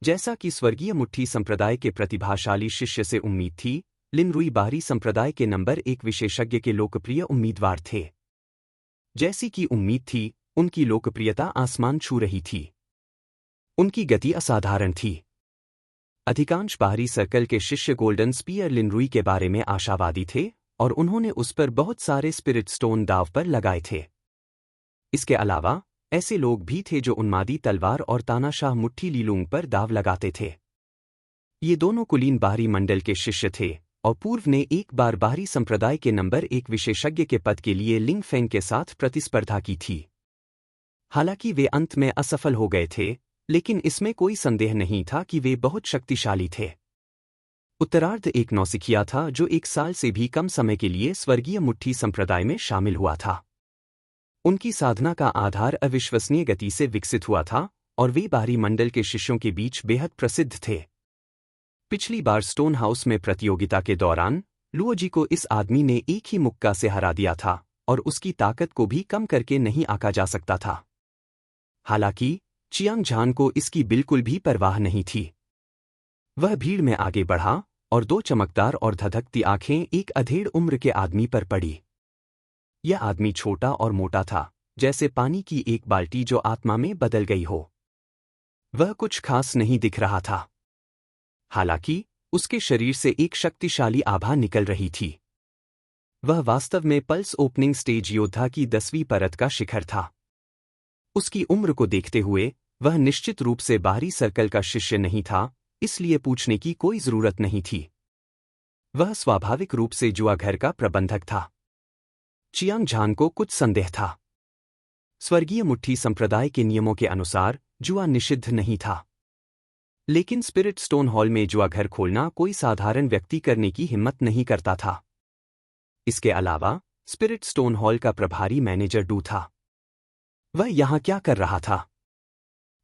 जैसा कि स्वर्गीय मुट्ठी संप्रदाय के प्रतिभाशाली शिष्य से उम्मीद थी, लिनरुई बाहरी संप्रदाय के नंबर एक विशेषज्ञ के लोकप्रिय उम्मीदवार थे। जैसी कि उम्मीद थी, उनकी लोकप्रियता आसमान छू रही थी। उनकी गति असाधारण थी। अधिकांश बाहरी सर्कल के शिष्य गोल्डन स्पीयर लिनरुई के बारे में आशावादी थे और उन्होंने उस पर बहुत सारे स्पिरिट स्टोन दाव पर लगाए थे। इसके अलावा ऐसे लोग भी थे जो उन्मादी तलवार और तानाशाह मुट्ठी लीलूंग पर दाव लगाते थे। ये दोनों कुलीन बाहरी मंडल के शिष्य थे और पूर्व ने एक बार बाहरी संप्रदाय के नंबर एक विशेषज्ञ के पद के लिए लिंग फेंग के साथ प्रतिस्पर्धा की थी। हालांकि वे अंत में असफल हो गए थे, लेकिन इसमें कोई संदेह नहीं था कि वे बहुत शक्तिशाली थे। उत्तरार्ध एक नौसिखिया था जो 1 साल से भी कम समय के लिए स्वर्गीय मुट्ठी संप्रदाय में शामिल हुआ था। उनकी साधना का आधार अविश्वसनीय गति से विकसित हुआ था और वे बाहरी मंडल के शिष्यों के बीच बेहद प्रसिद्ध थे। पिछली बार स्टोन हाउस में प्रतियोगिता के दौरान लुओजी को इस आदमी ने एक ही मुक्का से हरा दिया था और उसकी ताकत को भी कम करके नहीं आंका जा सकता था। हालांकि चियांग झान को इसकी बिल्कुल भी परवाह नहीं थी। वह भीड़ में आगे बढ़ा और दो चमकदार और धधकती आंखें एक अधेड़ उम्र के आदमी पर पड़ी। यह आदमी छोटा और मोटा था, जैसे पानी की एक बाल्टी जो आत्मा में बदल गई हो। वह कुछ खास नहीं दिख रहा था। हालांकि उसके शरीर से एक शक्तिशाली आभा निकल रही थी। वह वास्तव में पल्स ओपनिंग स्टेज योद्धा की 10वीं परत का शिखर था। उसकी उम्र को देखते हुए वह निश्चित रूप से बाहरी सर्कल का शिष्य नहीं था, इसलिए पूछने की कोई जरूरत नहीं थी। वह स्वाभाविक रूप से जुआ घर का प्रबंधक था। चियांग झान को कुछ संदेह था। स्वर्गीय मुट्ठी संप्रदाय के नियमों के अनुसार जुआ निषिद्ध नहीं था, लेकिन स्पिरिट स्टोन हॉल में जुआ घर खोलना कोई साधारण व्यक्ति करने की हिम्मत नहीं करता था। इसके अलावा स्पिरिट स्टोन हॉल का प्रभारी मैनेजर डू था। वह यहां क्या कर रहा था?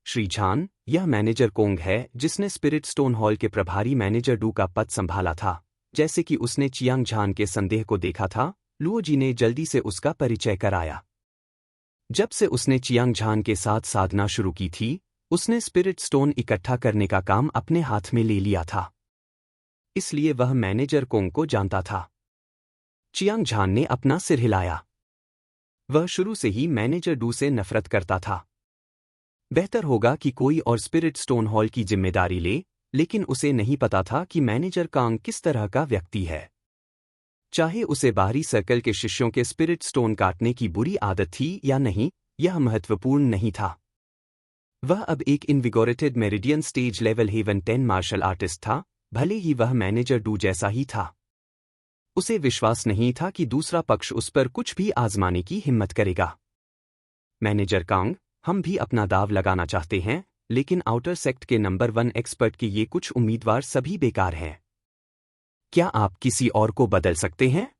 श्री झान, यह मैनेजर कोंग है जिसने स्पिरिट स्टोन हॉल के प्रभारी मैनेजर डू का पद संभाला था। जैसे कि उसने चियांग झान के संदेह को देखा था, लुओजी ने जल्दी से उसका परिचय कराया। जब से उसने चियांग झान के साथ साधना शुरू की थी, उसने स्पिरिट स्टोन इकट्ठा करने का काम अपने हाथ में ले लिया था, इसलिए वह मैनेजर कोंग को जानता था। चियांग झान ने अपना सिर हिलाया। वह शुरू से ही मैनेजर डू से नफरत करता था। बेहतर होगा कि कोई और स्पिरिट स्टोन हॉल की जिम्मेदारी ले, लेकिन उसे नहीं पता था कि मैनेजर कांग किस तरह का व्यक्ति है। चाहे उसे बाहरी सर्कल के शिष्यों के स्पिरिट स्टोन काटने की बुरी आदत थी या नहीं, यह महत्वपूर्ण नहीं था। वह अब एक invigorated meridian stage level heaven 10 martial artist था, भले ही वह मैनेजर डू जैसा ही था। उसे विश्वास नहीं था कि दूसरा पक्ष उस पर कुछ भी आजमाने की हिम्मत करेगा। मैनेजर कांग, हम भी अपना दाव लगाना चाहते हैं, लेकिन आउटर सेक्ट के नंबर 1 एक्सपर्ट के ये कुछ उम्मीदवार सभी बेकार हैं। क्या आप किसी और को बदल सकते हैं?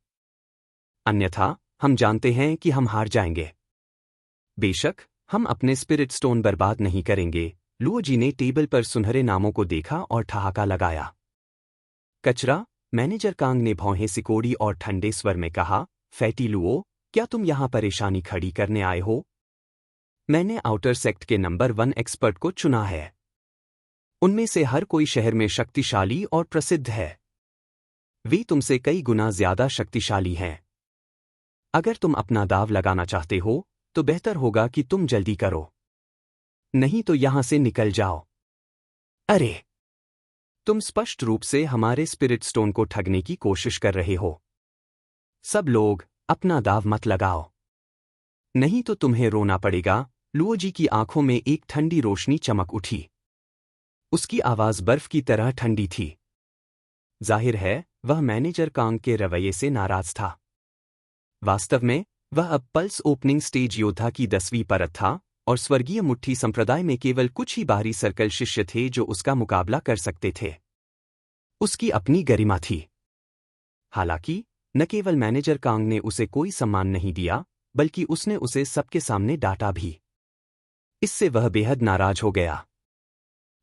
अन्यथा हम जानते हैं कि हम हार जाएंगे। बेशक हम अपने स्पिरिट स्टोन बर्बाद नहीं करेंगे। लुओजी ने टेबल पर सुनहरे नामों को देखा और ठहाका लगाया। कचरा, मैनेजर कांग ने भौहें सिकोड़ी और ठंडे स्वर में कहा, फैटी लुओ, क्या तुम यहां परेशानी खड़ी करने आए हो? मैंने आउटर सेक्ट के नंबर 1 एक्सपर्ट को चुना है। उनमें से हर कोई शहर में शक्तिशाली और प्रसिद्ध है। वे तुमसे कई गुना ज्यादा शक्तिशाली हैं। अगर तुम अपना दाव लगाना चाहते हो, तो बेहतर होगा कि तुम जल्दी करो, नहीं तो यहां से निकल जाओ। अरे, तुम स्पष्ट रूप से हमारे स्पिरिट स्टोन को ठगने की कोशिश कर रहे हो। सब लोग अपना दाव मत लगाओ, नहीं तो तुम्हें रोना पड़ेगा। लुओजी की आंखों में एक ठंडी रोशनी चमक उठी। उसकी आवाज बर्फ की तरह ठंडी थी। जाहिर है वह मैनेजर कांग के रवैये से नाराज था। वास्तव में वह अब पल्स ओपनिंग स्टेज योद्धा की 10वीं परत था और स्वर्गीय मुट्ठी संप्रदाय में केवल कुछ ही बाहरी सर्कल शिष्य थे जो उसका मुकाबला कर सकते थे। उसकी अपनी गरिमा थी। हालांकि न केवल मैनेजर कांग ने उसे कोई सम्मान नहीं दिया, बल्कि उसने उसे सबके सामने डांटा भी। इससे वह बेहद नाराज हो गया।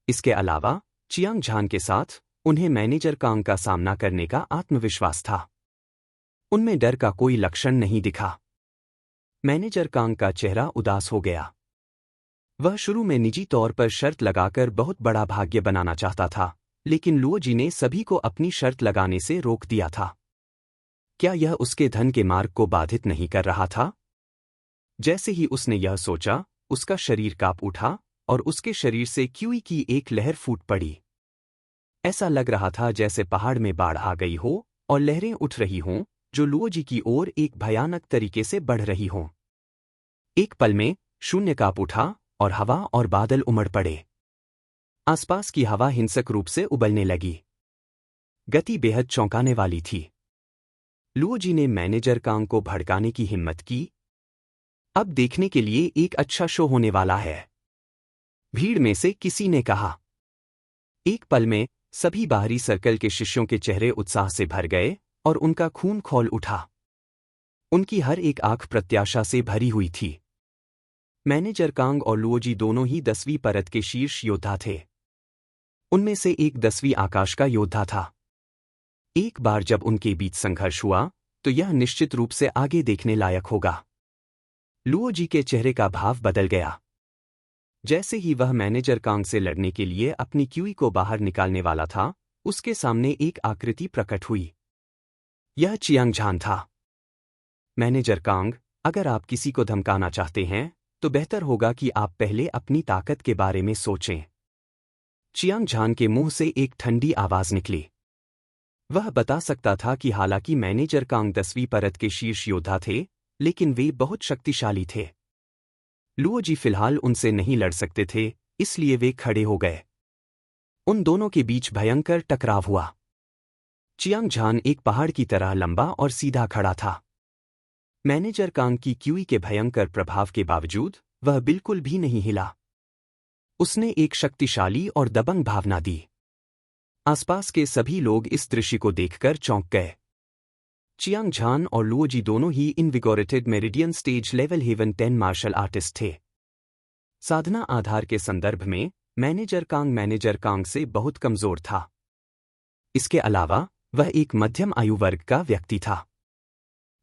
इसके अलावा चियांग झान के साथ उन्हें मैनेजर कांग का सामना करने का आत्मविश्वास था। उनमें डर का कोई लक्षण नहीं दिखा। मैनेजर कांग का चेहरा उदास हो गया। वह शुरू में निजी तौर पर शर्त लगाकर बहुत बड़ा भाग्य बनाना चाहता था, लेकिन लुओजी ने सभी को अपनी शर्त लगाने से रोक दिया था। क्या यह उसके धन के मार्ग को बाधित नहीं कर रहा था? जैसे ही उसने यह सोचा, उसका शरीर कांप उठा और उसके शरीर से क्यूई की एक लहर फूट पड़ी। ऐसा लग रहा था जैसे पहाड़ में बाढ़ आ गई हो और लहरें उठ रही हों, जो लुओजी की ओर एक भयानक तरीके से बढ़ रही हों। एक पल में शून्य कांप उठा और हवा और बादल उमड़ पड़े। आसपास की हवा हिंसक रूप से उबलने लगी। गति बेहद चौंकाने वाली थी। लुओजी ने मैनेजर कांग को भड़काने की हिम्मत की। अब देखने के लिए एक अच्छा शो होने वाला है, भीड़ में से किसी ने कहा। एक पल में सभी बाहरी सर्कल के शिष्यों के चेहरे उत्साह से भर गए और उनका खून खौल उठा। उनकी हर एक आंख प्रत्याशा से भरी हुई थी। मैनेजर कांग और लुओजी दोनों ही 10वीं परत के शीर्ष योद्धा थे। उनमें से एक 10वीं आकाश का योद्धा था। एक बार जब उनके बीच संघर्ष हुआ तो यह निश्चित रूप से आगे देखने लायक होगा। लुओ जी के चेहरे का भाव बदल गया। जैसे ही वह मैनेजर कांग से लड़ने के लिए अपनी क्यूई को बाहर निकालने वाला था, उसके सामने एक आकृति प्रकट हुई। यह चियांग झान था। मैनेजर कांग, अगर आप किसी को धमकाना चाहते हैं तो बेहतर होगा कि आप पहले अपनी ताकत के बारे में सोचें। चियांग झान के मुंह से एक ठंडी आवाज निकली। वह बता सकता था कि हालांकि मैनेजर कांग 10वीं परत के शीर्ष योद्धा थे, लेकिन वे बहुत शक्तिशाली थे। लुओ जी फिलहाल उनसे नहीं लड़ सकते थे, इसलिए वे खड़े हो गए। उन दोनों के बीच भयंकर टकराव हुआ। चियांग झान एक पहाड़ की तरह लंबा और सीधा खड़ा था। मैनेजर कांग की क्यूई के भयंकर प्रभाव के बावजूद वह बिल्कुल भी नहीं हिला। उसने एक शक्तिशाली और दबंग भावना दी। आसपास के सभी लोग इस दृश्य को देखकर चौंक गए। चियांग झान और लुओ जी दोनों ही invigorated meridian stage level heaven 10 martial artist थे। साधना आधार के संदर्भ में मैनेजर कांग से बहुत कमजोर था। इसके अलावा वह एक मध्यम आयु वर्ग का व्यक्ति था।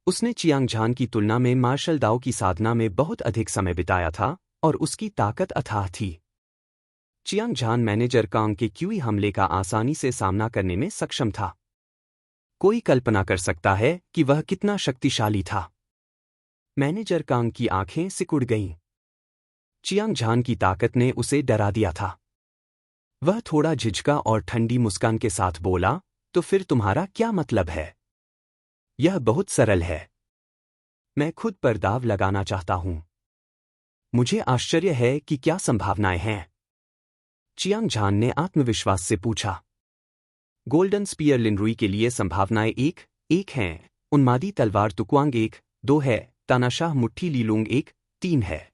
उसने चियांग झान की तुलना में मार्शल दाओ की साधना में बहुत अधिक समय बिताया था और उसकी ताकत अथाह थी। चियांग झान मैनेजर कांग के क्यूई हमले का आसानी से सामना करने में सक्षम था। कोई कल्पना कर सकता है कि वह कितना शक्तिशाली था। मैनेजर कांग की आंखें सिकुड़ गईं। चियांग झान की ताकत ने उसे डरा दिया था। वह थोड़ा झिझका और ठंडी मुस्कान के साथ बोला, तो फिर तुम्हारा क्या मतलब है? यह बहुत सरल है। मैं खुद पर दाव लगाना चाहता हूं। मुझे आश्चर्य है कि क्या संभावनाएं हैं। चियांग झान ने आत्मविश्वास से पूछा। गोल्डन स्पीयर लिनरुई के लिए संभावनाएं एक हैं, उन्मादी तलवार तुक्वांग 1-2 है, तानाशाह मुट्ठी लीलूंग 1-3 है।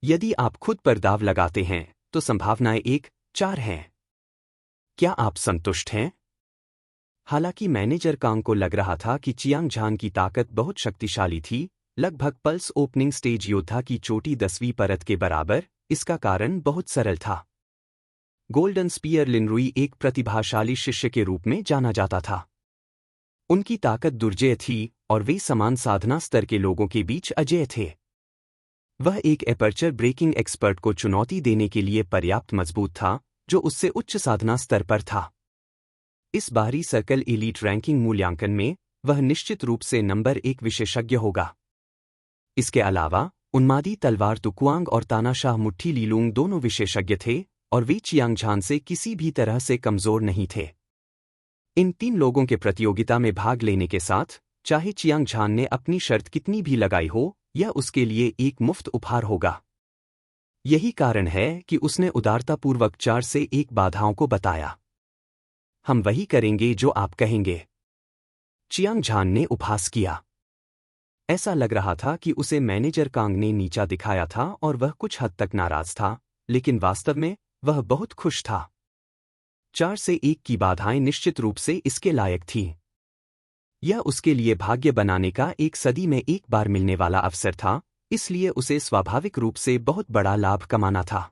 यदि आप खुद पर दाव लगाते हैं तो संभावनाएं 1-4 हैं। क्या आप संतुष्ट हैं? हालांकि मैनेजर कांग को लग रहा था कि चियांग झान की ताकत बहुत शक्तिशाली थी, लगभग पल्स ओपनिंग स्टेज योद्धा की चोटी 10वीं परत के बराबर। इसका कारण बहुत सरल था। गोल्डन स्पीयर लिनरुई एक प्रतिभाशाली शिष्य के रूप में जाना जाता था। उनकी ताकत दुर्जेय थी और वे समान साधना स्तर के लोगों के बीच अजेय थे। वह एक एपर्चर ब्रेकिंग एक्सपर्ट को चुनौती देने के लिए पर्याप्त मजबूत था, जो उससे उच्च साधना स्तर पर था। इस बाहरी सर्कल एलीट रैंकिंग मूल्यांकन में वह निश्चित रूप से नंबर 1 विशेषज्ञ होगा। इसके अलावा उन्मादी तलवार तुक्वांग और तानाशाह मुट्ठी लीलूंग दोनों विशेषज्ञ थे और वे चियांग झान से किसी भी तरह से कमजोर नहीं थे। इन 3 लोगों के प्रतियोगिता में भाग लेने के साथ, चाहे चियांग झान ने अपनी शर्त कितनी भी लगाई हो, यह उसके लिए एक मुफ्त उपहार होगा। यही कारण है कि उसने उदारतापूर्वक 4 से 1 बाधाओं को बताया। हम वही करेंगे जो आप कहेंगे। चियांग झान ने उपहास किया। ऐसा लग रहा था कि उसे मैनेजर कांग ने नीचा दिखाया था और वह कुछ हद तक नाराज था, लेकिन वास्तव में वह बहुत खुश था। 4 से 1 की बाधाएं निश्चित रूप से इसके लायक थीं। यह उसके लिए भाग्य बनाने का एक सदी में एक बार मिलने वाला अवसर था, इसलिए उसे स्वाभाविक रूप से बहुत बड़ा लाभ कमाना था।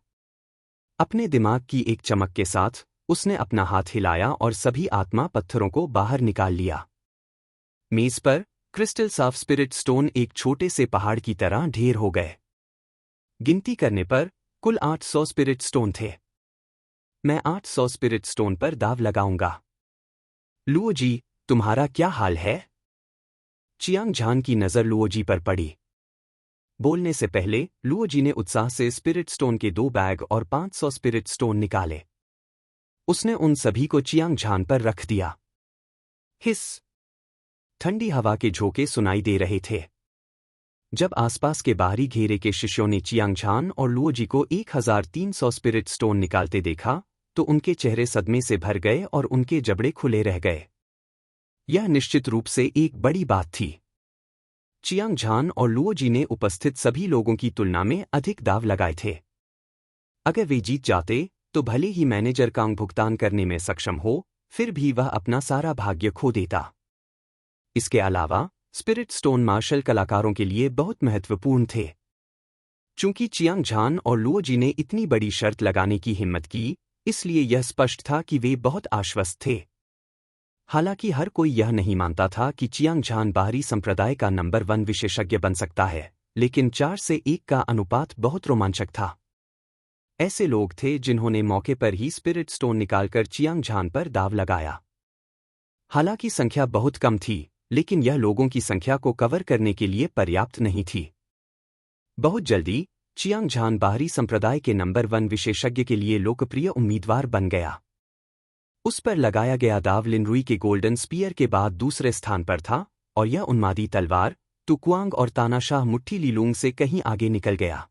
अपने दिमाग की एक चमक के साथ उसने अपना हाथ हिलाया और सभी आत्मा पत्थरों को बाहर निकाल लिया। मेज पर क्रिस्टल साफ स्पिरिट स्टोन एक छोटे से पहाड़ की तरह ढेर हो गए। गिनती करने पर कुल 800 स्पिरिट स्टोन थे। मैं 800 स्पिरिट स्टोन पर दाव लगाऊंगा। लुओ जी, तुम्हारा क्या हाल है? चियांग झान की नजर लुओ जी पर पड़ी। बोलने से पहले लुओ जी ने उत्साह से स्पिरिट स्टोन के 2 बैग और 500 स्पिरिट स्टोन निकाले। उसने उन सभी को चियांग झान पर रख दिया। हिस! ठंडी हवा के झोंके सुनाई दे रहे थे। जब आसपास के बाहरी घेरे के शिष्यों ने चियांग झान और लुओ जी को 1300 स्पिरिट स्टोन निकालते देखा, तो उनके चेहरे सदमे से भर गए और उनके जबड़े खुले रह गए। यह निश्चित रूप से एक बड़ी बात थी। चियांग झान और लुओ जी ने उपस्थित सभी लोगों की तुलना में अधिक दाव लगाए थे। अगर वे जीत जाते तो भले ही मैनेजर कांग भुगतान करने में सक्षम हो, फिर भी वह अपना सारा भाग्य खो देता। इसके अलावा स्पिरिट स्टोन मार्शल कलाकारों के लिए बहुत महत्वपूर्ण थे। चूंकि चियांग झान और लुओ जी ने इतनी बड़ी शर्त लगाने की हिम्मत की, इसलिए यह स्पष्ट था कि वे बहुत आश्वस्त थे। हालांकि हर कोई यह नहीं मानता था कि चियांग झान बाहरी संप्रदाय का नंबर 1 विशेषज्ञ बन सकता है, लेकिन 4 से 1 का अनुपात बहुत रोमांचक था। ऐसे लोग थे जिन्होंने मौके पर ही स्पिरिट स्टोन निकालकर चियांग झान पर दाव लगाया। हालांकि संख्या बहुत कम थी, लेकिन यह लोगों की संख्या को कवर करने के लिए पर्याप्त नहीं थी। बहुत जल्दी चियांग झान बाहरी संप्रदाय के नंबर 1 विशेषज्ञ के लिए लोकप्रिय उम्मीदवार बन गया। उस पर लगाया गया दाव लिनरुई के गोल्डन स्पीयर के बाद दूसरे स्थान पर था, और यह उन्मादी तलवार टुक्वांग और तानाशाह मुट्ठी लीलूंग से कहीं आगे निकल गया।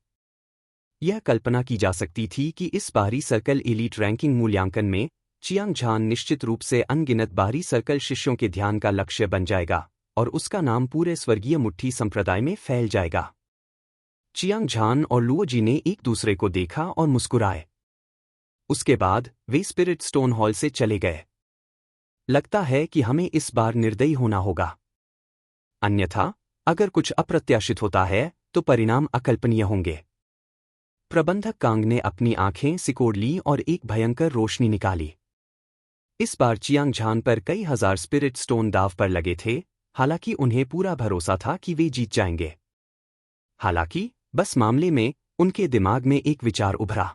यह कल्पना की जा सकती थी कि इस बाहरी सर्कल एलीट रैंकिंग मूल्यांकन में चियांग झान निश्चित रूप से अनगिनत बाहरी सर्कल शिष्यों के ध्यान का लक्ष्य बन जाएगा, और उसका नाम पूरे स्वर्गीय मुट्ठी संप्रदाय में फैल जाएगा। चियांग झान और लुओजी ने एक दूसरे को देखा और मुस्कुराए। उसके बाद वे स्पिरिट स्टोन हॉल से चले गए। लगता है कि हमें इस बार निर्दयी होना होगा, अन्यथा अगर कुछ अप्रत्याशित होता है तो परिणाम अकल्पनीय होंगे। प्रबंधक कांग ने अपनी आंखें सिकोड़ ली और एक भयंकर रोशनी निकाली। इस बार चियांग झान पर कई हजार स्पिरिट स्टोन दाव पर लगे थे, हालांकि उन्हें पूरा भरोसा था कि वे जीत जाएंगे। हालांकि बस मामले में उनके दिमाग में एक विचार उभरा।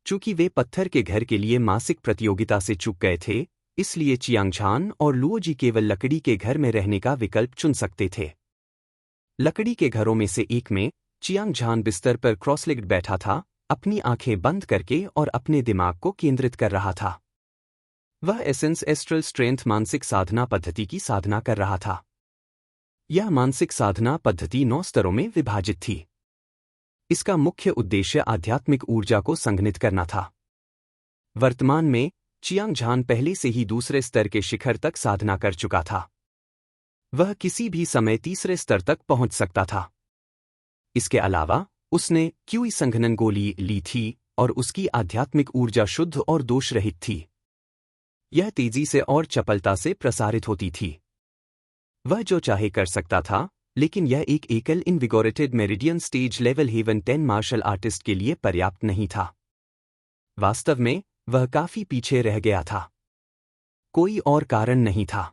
चूंकि वे पत्थर के घर के लिए मासिक प्रतियोगिता से चूक गए थे, इसलिए चियांग झान और लुओजी केवल लकड़ी के घर में रहने का विकल्प चुन सकते थे। लकड़ी के घरों में से एक में चियांग झान बिस्तर पर क्रॉसलेग्ड बैठा था, अपनी आंखें बंद करके और अपने दिमाग को केंद्रित कर रहा था। वह एसेंस एस्ट्रल स्ट्रेंथ मानसिक साधना पद्धति की साधना कर रहा था। यह मानसिक साधना पद्धति 9 स्तरों में विभाजित थी। इसका मुख्य उद्देश्य आध्यात्मिक ऊर्जा को संघनित करना था। वर्तमान में चियांग झान पहले से ही दूसरे स्तर के शिखर तक साधना कर चुका था। वह किसी भी समय तीसरे स्तर तक पहुंच सकता था। इसके अलावा उसने क्यूई संघनन गोली ली थी और उसकी आध्यात्मिक ऊर्जा शुद्ध और दोष रहित थी। यह तेजी से और चपलता से प्रसारित होती थी। वह जो चाहे कर सकता था, लेकिन यह एक एकल invigorated meridian stage level heaven 10 martial artist के लिए पर्याप्त नहीं था। वास्तव में वह काफी पीछे रह गया था। कोई और कारण नहीं था।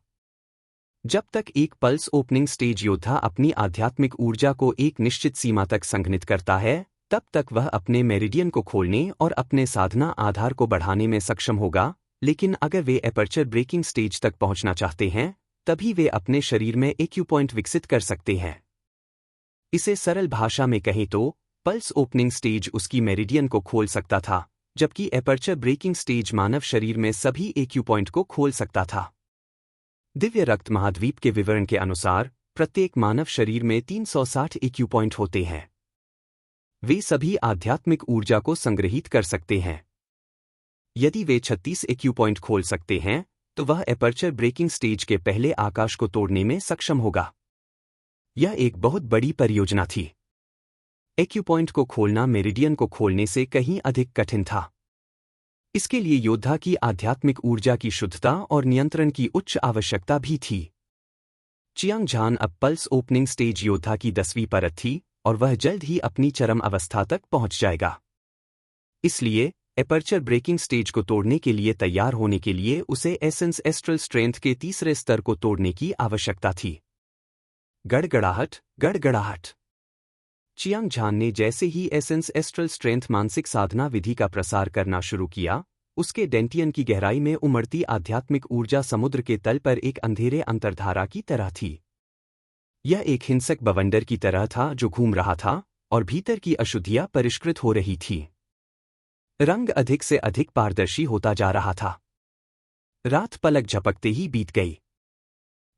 जब तक एक पल्स ओपनिंग स्टेज योद्धा अपनी आध्यात्मिक ऊर्जा को एक निश्चित सीमा तक संघनित करता है, तब तक वह अपने मेरिडियन को खोलने और अपने साधना आधार को बढ़ाने में सक्षम होगा, लेकिन अगर वे एपर्चर ब्रेकिंग स्टेज तक पहुंचना चाहते हैं, तभी वे अपने शरीर में एक्यूपॉइंट विकसित कर सकते हैं। इसे सरल भाषा में कहें तो पल्स ओपनिंग स्टेज उसकी मेरिडियन को खोल सकता था, जबकि एपर्चर ब्रेकिंग स्टेज मानव शरीर में सभी एक्यूपॉइंट को खोल सकता था। दिव्य रक्त महाद्वीप के विवरण के अनुसार प्रत्येक मानव शरीर में 360 एक्यूपॉइंट होते हैं। वे सभी आध्यात्मिक ऊर्जा को संग्रहित कर सकते हैं। यदि वे 36 एक्यूपॉइंट खोल सकते हैं, तो वह एपर्चर ब्रेकिंग स्टेज के पहले आकाश को तोड़ने में सक्षम होगा। यह एक बहुत बड़ी परियोजना थी। एक्यूपॉइंट को खोलना मेरिडियन को खोलने से कहीं अधिक कठिन था। इसके लिए योद्धा की आध्यात्मिक ऊर्जा की शुद्धता और नियंत्रण की उच्च आवश्यकता भी थी। चियांग झान अब पल्स ओपनिंग स्टेज योद्धा की 10वीं परत थी, और वह जल्द ही अपनी चरम अवस्था तक पहुंच जाएगा। इसलिए एपर्चर ब्रेकिंग स्टेज को तोड़ने के लिए तैयार होने के लिए उसे एसेंस एस्ट्रल स्ट्रेंथ के तीसरे स्तर को तोड़ने की आवश्यकता थी। गड़गड़ाहट, गड़गड़ाहट। चियांग झान ने जैसे ही एसेंस एस्ट्रल स्ट्रेंथ मानसिक साधना विधि का प्रसार करना शुरू किया, उसके डेंटियन की गहराई में उमड़ती आध्यात्मिक ऊर्जा समुद्र के तल पर एक अंधेरे अंतर्धारा की तरह थी। यह एक हिंसक बवंडर की तरह था जो घूम रहा था, और भीतर की अशुद्धियां परिष्कृत हो रही थी। रंग अधिक से अधिक पारदर्शी होता जा रहा था। रात पलक झपकते ही बीत गई।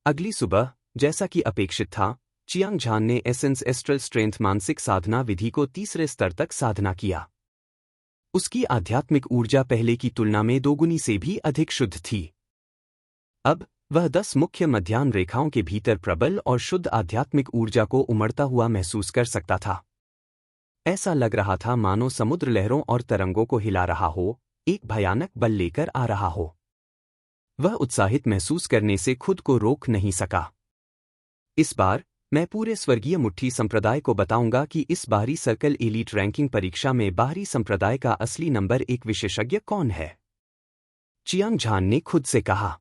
अगली सुबह, जैसा कि अपेक्षित था, चियांग झान ने एसेंस एस्ट्रल स्ट्रेंथ मानसिक साधना विधि को तीसरे स्तर तक साधना किया। उसकी आध्यात्मिक ऊर्जा पहले की तुलना में 2 गुनी से भी अधिक शुद्ध थी। अब वह 10 मुख्य मध्याह्न रेखाओं के भीतर प्रबल और शुद्ध आध्यात्मिक ऊर्जा को उमड़ता हुआ महसूस कर सकता था। ऐसा लग रहा था मानो समुद्र लहरों और तरंगों को हिला रहा हो, एक भयानक बल लेकर आ रहा हो। वह उत्साहित महसूस करने से खुद को रोक नहीं सका। इस बार मैं पूरे स्वर्गीय मुट्ठी संप्रदाय को बताऊंगा कि इस बाहरी सर्कल एलीट रैंकिंग परीक्षा में बाहरी संप्रदाय का असली नंबर 1 विशेषज्ञ कौन है। चियांग झान ने खुद से कहा।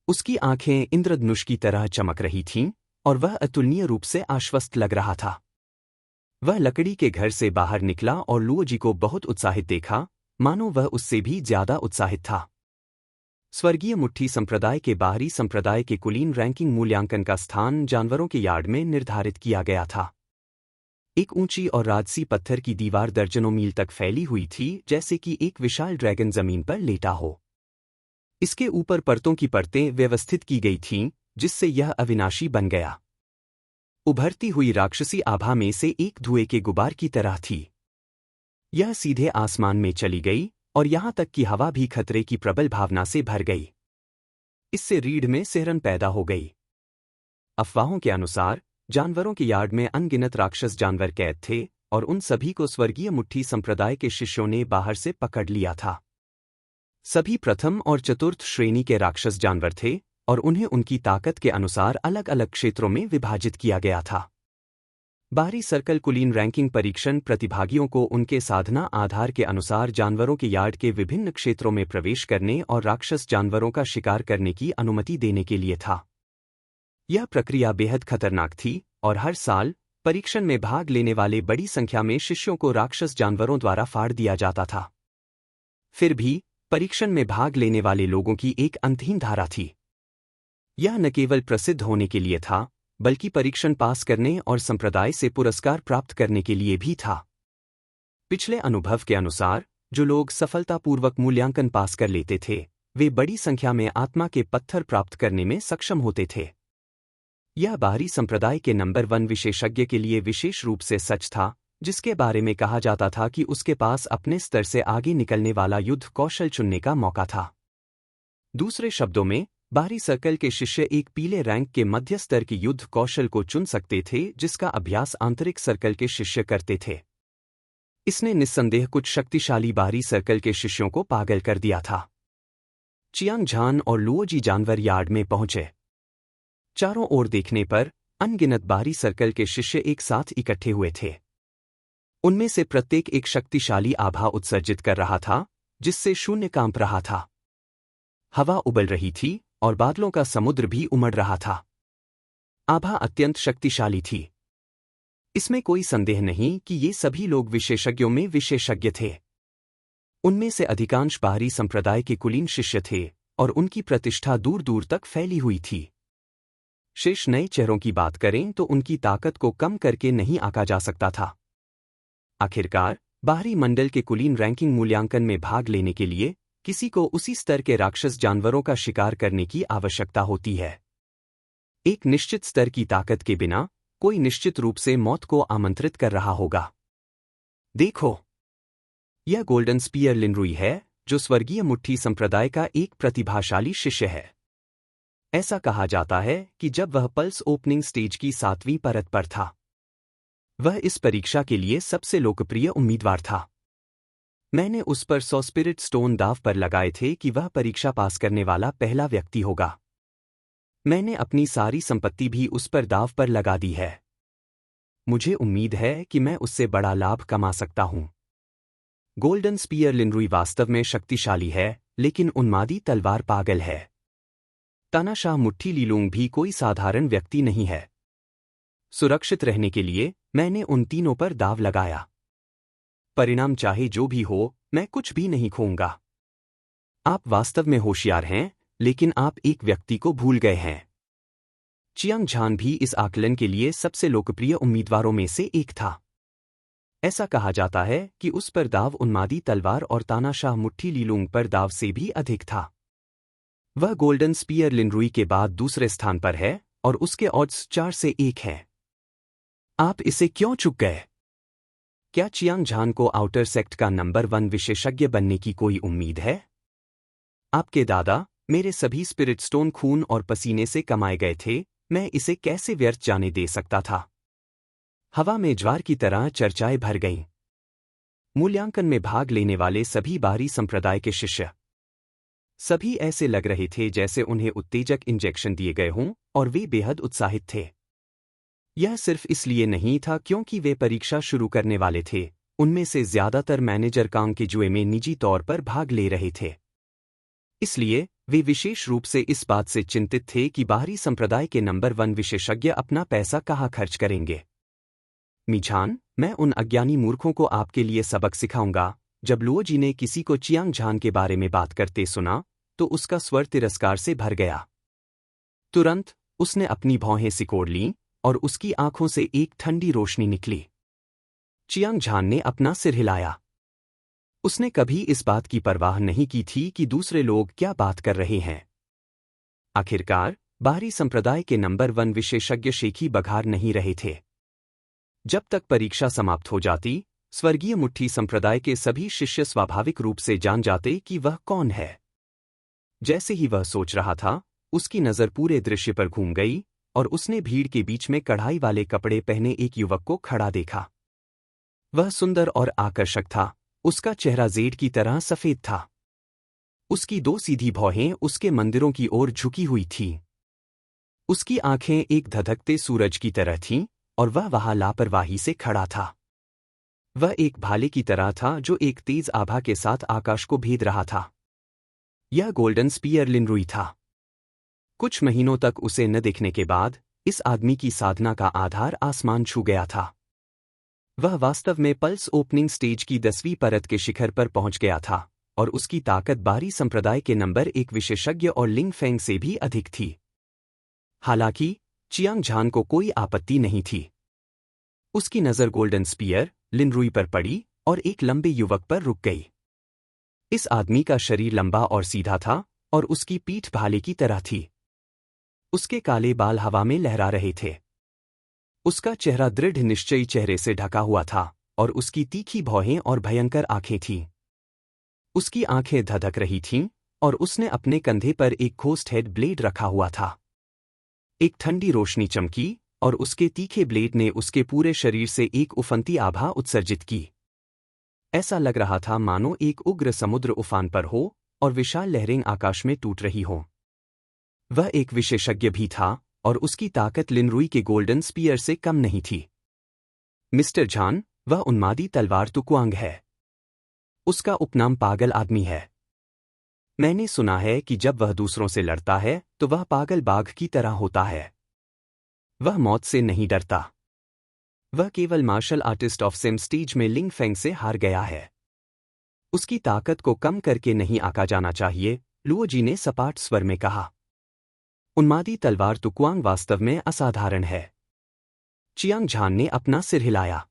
उसकी आंखें इंद्रधनुष की तरह चमक रही थीं और वह अतुलनीय रूप से आश्वस्त लग रहा था। वह लकड़ी के घर से बाहर निकला और लुओजी को बहुत उत्साहित देखा, मानो वह उससे भी ज्यादा उत्साहित था। स्वर्गीय मुट्ठी संप्रदाय के बाहरी संप्रदाय के कुलीन रैंकिंग मूल्यांकन का स्थान जानवरों के यार्ड में निर्धारित किया गया था। एक ऊंची और राजसी पत्थर की दीवार दर्जनों मील तक फैली हुई थी, जैसे कि एक विशाल ड्रैगन जमीन पर लेटा हो। इसके ऊपर परतों की परतें व्यवस्थित की गई थीं, जिससे यह अविनाशी बन गया। उभरती हुई राक्षसी आभा में से एक धुएं के गुबार की तरह थी। यह सीधे आसमान में चली गई और यहां तक कि हवा भी खतरे की प्रबल भावना से भर गई। इससे रीढ़ में सिहरन पैदा हो गई। अफवाहों के अनुसार जानवरों के यार्ड में अनगिनत राक्षस जानवर कैद थे और उन सभी को स्वर्गीय मुट्ठी संप्रदाय के शिष्यों ने बाहर से पकड़ लिया था। सभी प्रथम और चतुर्थ श्रेणी के राक्षस जानवर थे और उन्हें उनकी ताकत के अनुसार अलग अलग क्षेत्रों में विभाजित किया गया था। बाहरी सर्कल कुलीन रैंकिंग परीक्षण प्रतिभागियों को उनके साधना आधार के अनुसार जानवरों के यार्ड के विभिन्न क्षेत्रों में प्रवेश करने और राक्षस जानवरों का शिकार करने की अनुमति देने के लिए था। यह प्रक्रिया बेहद खतरनाक थी और हर साल परीक्षण में भाग लेने वाले बड़ी संख्या में शिष्यों को राक्षस जानवरों द्वारा फाड़ दिया जाता था। फिर भी परीक्षण में भाग लेने वाले लोगों की एक अंतहीन धारा थी। यह न केवल प्रसिद्ध होने के लिए था, बल्कि परीक्षण पास करने और संप्रदाय से पुरस्कार प्राप्त करने के लिए भी था। पिछले अनुभव के अनुसार जो लोग सफलतापूर्वक मूल्यांकन पास कर लेते थे, वे बड़ी संख्या में आत्मा के पत्थर प्राप्त करने में सक्षम होते थे। यह बाहरी संप्रदाय के नंबर 1 विशेषज्ञ के लिए विशेष रूप से सच था, जिसके बारे में कहा जाता था कि उसके पास अपने स्तर से आगे निकलने वाला युद्ध कौशल चुनने का मौका था। दूसरे शब्दों में, बाहरी सर्कल के शिष्य एक पीले रैंक के मध्य स्तर के युद्ध कौशल को चुन सकते थे, जिसका अभ्यास आंतरिक सर्कल के शिष्य करते थे। इसने निस्संदेह कुछ शक्तिशाली बाहरी सर्कल के शिष्यों को पागल कर दिया था। चियांग झान और लुओजी जानवर यार्ड में पहुंचे। चारों ओर देखने पर अनगिनत बाहरी सर्कल के शिष्य एक साथ इकट्ठे हुए थे। उनमें से प्रत्येक एक शक्तिशाली आभा उत्सर्जित कर रहा था, जिससे शून्य कांप रहा था। हवा उबल रही थी और बादलों का समुद्र भी उमड़ रहा था। आभा अत्यंत शक्तिशाली थी। इसमें कोई संदेह नहीं कि ये सभी लोग विशेषज्ञों में विशेषज्ञ थे। उनमें से अधिकांश बाहरी संप्रदाय के कुलीन शिष्य थे और उनकी प्रतिष्ठा दूर दूर तक फैली हुई थी। शेष नए चेहरों की बात करें तो उनकी ताकत को कम करके नहीं आंका जा सकता था। आखिरकार, बाहरी मंडल के कुलीन रैंकिंग मूल्यांकन में भाग लेने के लिए किसी को उसी स्तर के राक्षस जानवरों का शिकार करने की आवश्यकता होती है। एक निश्चित स्तर की ताकत के बिना कोई निश्चित रूप से मौत को आमंत्रित कर रहा होगा। देखो, यह गोल्डन स्पीयर लिनरुई है, जो स्वर्गीय मुट्ठी संप्रदाय का एक प्रतिभाशाली शिष्य है। ऐसा कहा जाता है कि जब वह पल्स ओपनिंग स्टेज की 7वीं परत पर था, वह इस परीक्षा के लिए सबसे लोकप्रिय उम्मीदवार था। मैंने उस पर 100 स्पिरिट स्टोन दाव पर लगाए थे कि वह परीक्षा पास करने वाला पहला व्यक्ति होगा। मैंने अपनी सारी संपत्ति भी उस पर दाव पर लगा दी है। मुझे उम्मीद है कि मैं उससे बड़ा लाभ कमा सकता हूं। गोल्डन स्पीयर लिनरुई वास्तव में शक्तिशाली है, लेकिन उन्मादी तलवार पागल है। तानाशाह मुट्ठी लीलुंग भी कोई साधारण व्यक्ति नहीं है। सुरक्षित रहने के लिए मैंने उन तीनों पर दाव लगाया। परिणाम चाहे जो भी हो, मैं कुछ भी नहीं खोऊंगा। आप वास्तव में होशियार हैं, लेकिन आप एक व्यक्ति को भूल गए हैं। चियांग झान भी इस आकलन के लिए सबसे लोकप्रिय उम्मीदवारों में से एक था। ऐसा कहा जाता है कि उस पर दाव उन्मादी तलवार और तानाशाह मुट्ठी लीलुंग पर दाव से भी अधिक था। वह गोल्डन स्पीयर लिनरुई के बाद दूसरे स्थान पर है और उसके ऑड्स 4 से 1 हैं। आप इसे क्यों चूक गए? क्या चियांग झान को आउटर सेक्ट का नंबर 1 विशेषज्ञ बनने की कोई उम्मीद है? आपके दादा, मेरे सभी स्पिरिट स्टोन खून और पसीने से कमाए गए थे, मैं इसे कैसे व्यर्थ जाने दे सकता था? हवा में ज्वार की तरह चर्चाएं भर गईं। मूल्यांकन में भाग लेने वाले सभी बाहरी संप्रदाय के शिष्य, सभी ऐसे लग रहे थे जैसे उन्हें उत्तेजक इंजेक्शन दिए गए हों और वे बेहद उत्साहित थे। यह सिर्फ इसलिए नहीं था क्योंकि वे परीक्षा शुरू करने वाले थे, उनमें से ज्यादातर मैनेजर कांग के जुए में निजी तौर पर भाग ले रहे थे। इसलिए वे विशेष रूप से इस बात से चिंतित थे कि बाहरी संप्रदाय के नंबर 1 विशेषज्ञ अपना पैसा कहाँ खर्च करेंगे। मीझान, मैं उन अज्ञानी मूर्खों को आपके लिए सबक सिखाऊंगा। जब लुओजी ने किसी को चियांग झान के बारे में बात करते सुना तो उसका स्वर तिरस्कार से भर गया। तुरंत उसने अपनी भौहें सिकोड़ लीं और उसकी आंखों से एक ठंडी रोशनी निकली। चियांग झान ने अपना सिर हिलाया। उसने कभी इस बात की परवाह नहीं की थी कि दूसरे लोग क्या बात कर रहे हैं। आखिरकार बाहरी संप्रदाय के नंबर 1 विशेषज्ञ शेखी बघार नहीं रहे थे। जब तक परीक्षा समाप्त हो जाती, स्वर्गीय मुट्ठी संप्रदाय के सभी शिष्य स्वाभाविक रूप से जान जाते कि वह कौन है। जैसे ही वह सोच रहा था, उसकी नज़र पूरे दृश्य पर घूम गई और उसने भीड़ के बीच में कढ़ाई वाले कपड़े पहने एक युवक को खड़ा देखा। वह सुंदर और आकर्षक था। उसका चेहरा जेड की तरह सफेद था। उसकी 2 सीधी भौहें उसके मंदिरों की ओर झुकी हुई थीं। उसकी आंखें एक धधकते सूरज की तरह थीं और वह वहां लापरवाही से खड़ा था। वह एक भाले की तरह था जो एक तेज आभा के साथ आकाश को भेद रहा था। यह गोल्डन स्पीयर लिनरुई था। कुछ महीनों तक उसे न देखने के बाद इस आदमी की साधना का आधार आसमान छू गया था। वह वास्तव में पल्स ओपनिंग स्टेज की 10वीं परत के शिखर पर पहुंच गया था और उसकी ताकत बाहरी संप्रदाय के नंबर 1 विशेषज्ञ और लिंग फेंग से भी अधिक थी। हालांकि चियांग झान को कोई आपत्ति नहीं थी। उसकी नज़र गोल्डन स्पीयर लिनरुई पर पड़ी और एक लंबे युवक पर रुक गई। इस आदमी का शरीर लंबा और सीधा था और उसकी पीठ भाले की तरह थी। उसके काले बाल हवा में लहरा रहे थे। उसका चेहरा दृढ़ निश्चयी चेहरे से ढका हुआ था और उसकी तीखी भौहें और भयंकर आंखें थीं। उसकी आंखें धधक रही थीं और उसने अपने कंधे पर एक घोस्ट हेड ब्लेड रखा हुआ था। एक ठंडी रोशनी चमकी और उसके तीखे ब्लेड ने उसके पूरे शरीर से एक उफनती आभा उत्सर्जित की। ऐसा लग रहा था मानो एक उग्र समुद्र उफान पर हो और विशाल लहरें आकाश में टूट रही हों। वह एक विशेषज्ञ भी था और उसकी ताकत लिनरुई के गोल्डन स्पीयर से कम नहीं थी। मिस्टर झान, वह उन्मादी तलवार तुकुआंग है। उसका उपनाम पागल आदमी है। मैंने सुना है कि जब वह दूसरों से लड़ता है तो वह पागल बाघ की तरह होता है। वह मौत से नहीं डरता। वह केवल martial artist of same stage में लिंग फेंग से हार गया है। उसकी ताकत को कम करके नहीं आंका जाना चाहिए, लुओजी ने सपाट स्वर में कहा। उन्मादी तलवार तुकुआंग वास्तव में असाधारण है। चियांग झान ने अपना सिर हिलाया।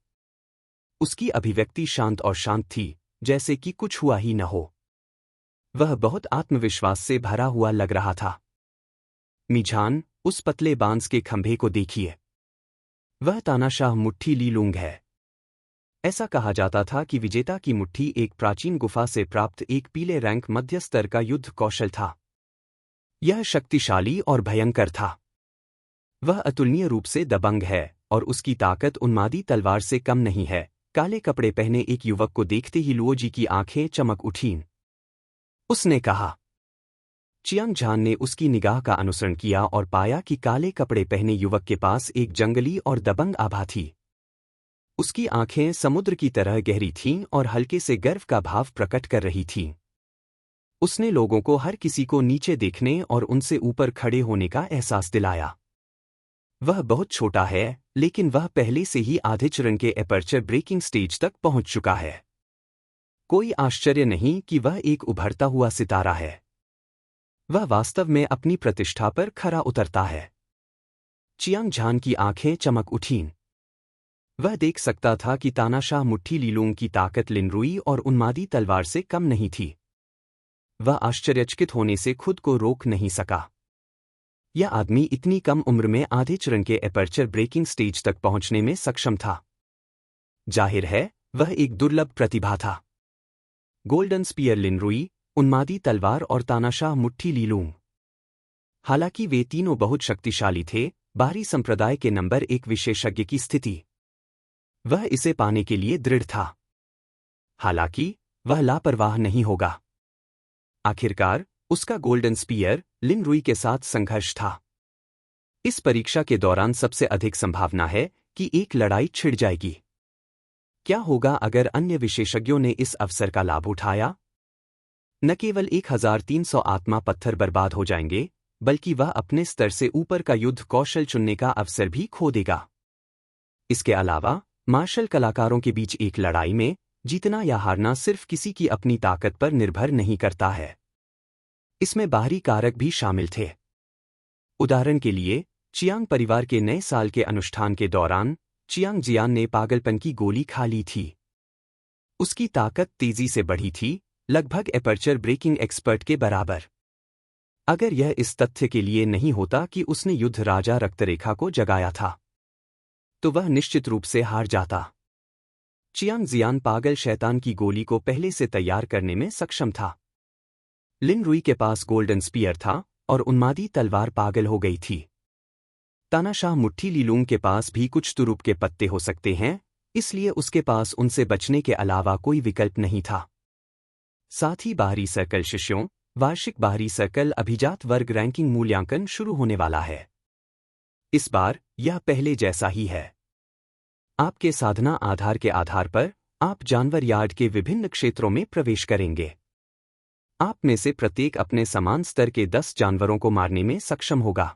उसकी अभिव्यक्ति शांत और शांत थी, जैसे कि कुछ हुआ ही न हो। वह बहुत आत्मविश्वास से भरा हुआ लग रहा था। मीझान, उस पतले बांस के खंभे को देखिए। वह तानाशाह मुट्ठी लीलुंग है। ऐसा कहा जाता था कि विजेता की मुट्ठी एक प्राचीन गुफा से प्राप्त एक पीले रैंक मध्य स्तर का युद्ध कौशल था। यह शक्तिशाली और भयंकर था। वह अतुलनीय रूप से दबंग है और उसकी ताकत उन्मादी तलवार से कम नहीं है। काले कपड़े पहने एक युवक को देखते ही लुओजी की आंखें चमक उठीं। उसने कहा। चियांग झान ने उसकी निगाह का अनुसरण किया और पाया कि काले कपड़े पहने युवक के पास एक जंगली और दबंग आभा थी। उसकी आंखें समुद्र की तरह गहरी थीं और हल्के से गर्व का भाव प्रकट कर रही थीं। उसने लोगों को हर किसी को नीचे देखने और उनसे ऊपर खड़े होने का एहसास दिलाया। वह बहुत छोटा है, लेकिन वह पहले से ही आधे चरण के एपर्चर ब्रेकिंग स्टेज तक पहुंच चुका है। कोई आश्चर्य नहीं कि वह एक उभरता हुआ सितारा है। वह वास्तव में अपनी प्रतिष्ठा पर खरा उतरता है। चियांग झान की आंखें चमक उठीं। वह देख सकता था कि तानाशाह मुट्ठी लीलुंग की ताकत लिनरुई और उन्मादी तलवार से कम नहीं थी। वह आश्चर्यचकित होने से खुद को रोक नहीं सका। यह आदमी इतनी कम उम्र में आधे चरण के एपर्चर ब्रेकिंग स्टेज तक पहुंचने में सक्षम था। जाहिर है, वह एक दुर्लभ प्रतिभा था। गोल्डन स्पीयर लिनरुई, उन्मादी तलवार और तानाशाह मुट्ठी लीलुंग। हालांकि वे तीनों बहुत शक्तिशाली थे, बाहरी संप्रदाय के नंबर 1 विशेषज्ञ की स्थिति। वह इसे पाने के लिए दृढ़ था। हालांकि वह लापरवाह नहीं होगा। आखिरकार उसका गोल्डन स्पीयर लिनरुई के साथ संघर्ष था। इस परीक्षा के दौरान सबसे अधिक संभावना है कि एक लड़ाई छिड़ जाएगी। क्या होगा अगर अन्य विशेषज्ञों ने इस अवसर का लाभ उठाया? न केवल 1300 आत्मा पत्थर बर्बाद हो जाएंगे, बल्कि वह अपने स्तर से ऊपर का युद्ध कौशल चुनने का अवसर भी खो देगा। इसके अलावा मार्शल कलाकारों के बीच एक लड़ाई में जीतना या हारना सिर्फ किसी की अपनी ताकत पर निर्भर नहीं करता है। इसमें बाहरी कारक भी शामिल थे। उदाहरण के लिए, चियांग परिवार के नए साल के अनुष्ठान के दौरान चियांग जियान ने पागलपन की गोली खा ली थी। उसकी ताकत तेजी से बढ़ी थी, लगभग एपर्चर ब्रेकिंग एक्सपर्ट के बराबर। अगर यह इस तथ्य के लिए नहीं होता कि उसने युद्ध राजा रक्तरेखा को जगाया था, तो वह निश्चित रूप से हार जाता। चियांग जियान पागल शैतान की गोली को पहले से तैयार करने में सक्षम था। लिन रुई के पास गोल्डन स्पीयर था और उन्मादी तलवार पागल हो गई थी। तानाशाह मुट्ठी लीलूंग के पास भी कुछ तुरुप के पत्ते हो सकते हैं, इसलिए उसके पास उनसे बचने के अलावा कोई विकल्प नहीं था। साथ ही बाहरी सर्कल शिष्यों, वार्षिक बाहरी सर्कल अभिजात वर्ग रैंकिंग मूल्यांकन शुरू होने वाला है। इस बार यह पहले जैसा ही है। आपके साधना आधार के आधार पर आप जानवर यार्ड के विभिन्न क्षेत्रों में प्रवेश करेंगे। आप में से प्रत्येक अपने समान स्तर के 10 जानवरों को मारने में सक्षम होगा।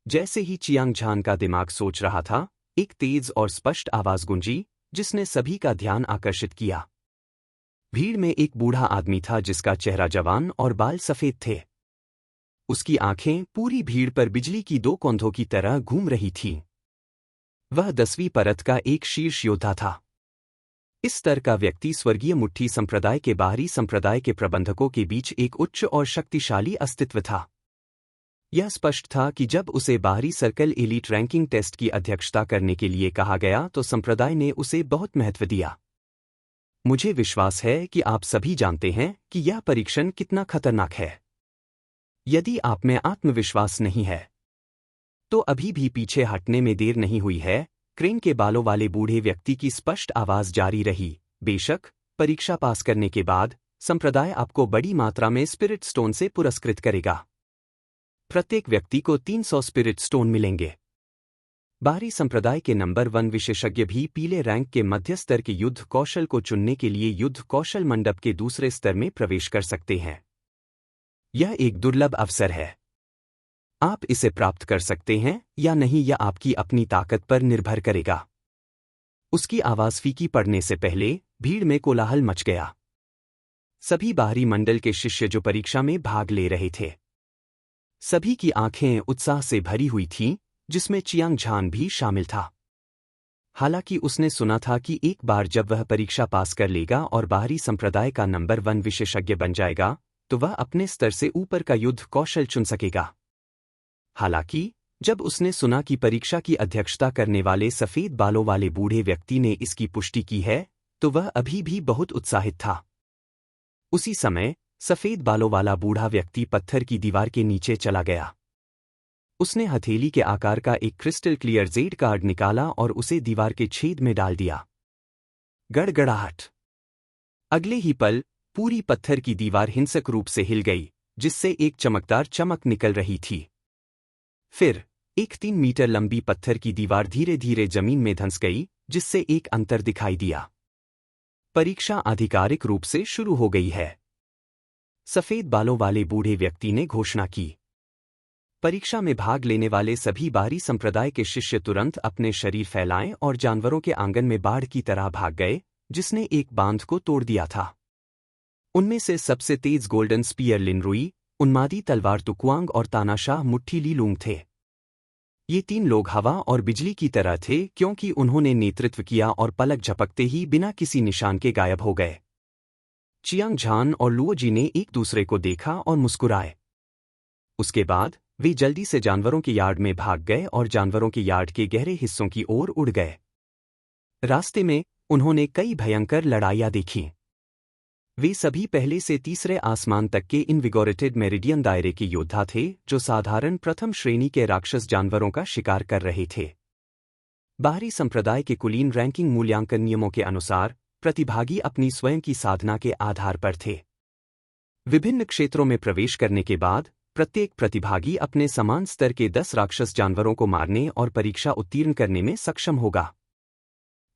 जैसे ही चियांग झान का दिमाग सोच रहा था, एक तेज और स्पष्ट आवाज गूंजी, जिसने सभी का ध्यान आकर्षित किया। भीड़ में एक बूढ़ा आदमी था जिसका चेहरा जवान और बाल सफेद थे। उसकी आंखें पूरी भीड़ पर बिजली की दो कौंधों की तरह घूम रही थीं। वह 10वीं परत का एक शीर्ष योद्धा था। इस स्तर का व्यक्ति स्वर्गीय मुट्ठी संप्रदाय के बाहरी संप्रदाय के प्रबंधकों के बीच एक उच्च और शक्तिशाली अस्तित्व था। यह स्पष्ट था कि जब उसे बाहरी सर्कल एलीट रैंकिंग टेस्ट की अध्यक्षता करने के लिए कहा गया तो संप्रदाय ने उसे बहुत महत्व दिया। मुझे विश्वास है कि आप सभी जानते हैं कि यह परीक्षण कितना खतरनाक है। यदि आप में आत्मविश्वास नहीं है, तो अभी भी पीछे हटने में देर नहीं हुई है। क्रेन के बालों वाले बूढ़े व्यक्ति की स्पष्ट आवाज जारी रही। बेशक, परीक्षा पास करने के बाद संप्रदाय आपको बड़ी मात्रा में स्पिरिट स्टोन से पुरस्कृत करेगा। प्रत्येक व्यक्ति को 300 स्पिरिट स्टोन मिलेंगे। बाहरी संप्रदाय के नंबर 1 विशेषज्ञ भी पीले रैंक के मध्य स्तर के युद्ध कौशल को चुनने के लिए युद्ध कौशल मंडप के दूसरे स्तर में प्रवेश कर सकते हैं। यह एक दुर्लभ अवसर है। आप इसे प्राप्त कर सकते हैं या नहीं, यह आपकी अपनी ताकत पर निर्भर करेगा। उसकी आवाज फीकी पड़ने से पहले भीड़ में कोलाहल मच गया। सभी बाहरी मंडल के शिष्य जो परीक्षा में भाग ले रहे थे, सभी की आंखें उत्साह से भरी हुई थीं, जिसमें चियांग झान भी शामिल था। हालांकि उसने सुना था कि एक बार जब वह परीक्षा पास कर लेगा और बाहरी संप्रदाय का नंबर 1 विशेषज्ञ बन जाएगा, तो वह अपने स्तर से ऊपर का युद्ध कौशल चुन सकेगा। हालांकि जब उसने सुना कि परीक्षा की अध्यक्षता करने वाले सफेद बालों वाले बूढ़े व्यक्ति ने इसकी पुष्टि की है, तो वह अभी भी बहुत उत्साहित था। उसी समय सफेद बालों वाला बूढ़ा व्यक्ति पत्थर की दीवार के नीचे चला गया। उसने हथेली के आकार का एक क्रिस्टल क्लियर जेड कार्ड निकाला और उसे दीवार के छेद में डाल दिया। गड़गड़ाहट। अगले ही पल पूरी पत्थर की दीवार हिंसक रूप से हिल गई, जिससे एक चमकदार चमक निकल रही थी। फिर एक 3 मीटर लंबी पत्थर की दीवार धीरे धीरे जमीन में धंस गई, जिससे एक अंतर दिखाई दिया। परीक्षा आधिकारिक रूप से शुरू हो गई है, सफेद बालों वाले बूढ़े व्यक्ति ने घोषणा की। परीक्षा में भाग लेने वाले सभी बाहरी संप्रदाय के शिष्य तुरंत अपने शरीर फैलाएं और जानवरों के आंगन में बाढ़ की तरह भाग गए, जिसने एक बांध को तोड़ दिया था। उनमें से सबसे तेज गोल्डन स्पीयर लिन रुई, उन्मादी तलवार तुकुआंग और तानाशाह मुट्ठी लीलूंग थे। ये 3 लोग हवा और बिजली की तरह थे, क्योंकि उन्होंने नेतृत्व किया और पलक झपकते ही बिना किसी निशान के गायब हो गए। चियांग झान और लुओ जी ने एक दूसरे को देखा और मुस्कुराए। उसके बाद वे जल्दी से जानवरों के यार्ड में भाग गए और जानवरों के यार्ड के गहरे हिस्सों की ओर उड़ गए। रास्ते में उन्होंने कई भयंकर लड़ाइयां देखीं। वे सभी पहले से तीसरे आसमान तक के इनविगोरेटेड मेरिडियन दायरे के योद्धा थे, जो साधारण प्रथम श्रेणी के राक्षस जानवरों का शिकार कर रहे थे। बाहरी संप्रदाय के कुलीन रैंकिंग मूल्यांकन नियमों के अनुसार प्रतिभागी अपनी स्वयं की साधना के आधार पर थे। विभिन्न क्षेत्रों में प्रवेश करने के बाद प्रत्येक प्रतिभागी अपने समान स्तर के 10 राक्षस जानवरों को मारने और परीक्षा उत्तीर्ण करने में सक्षम होगा।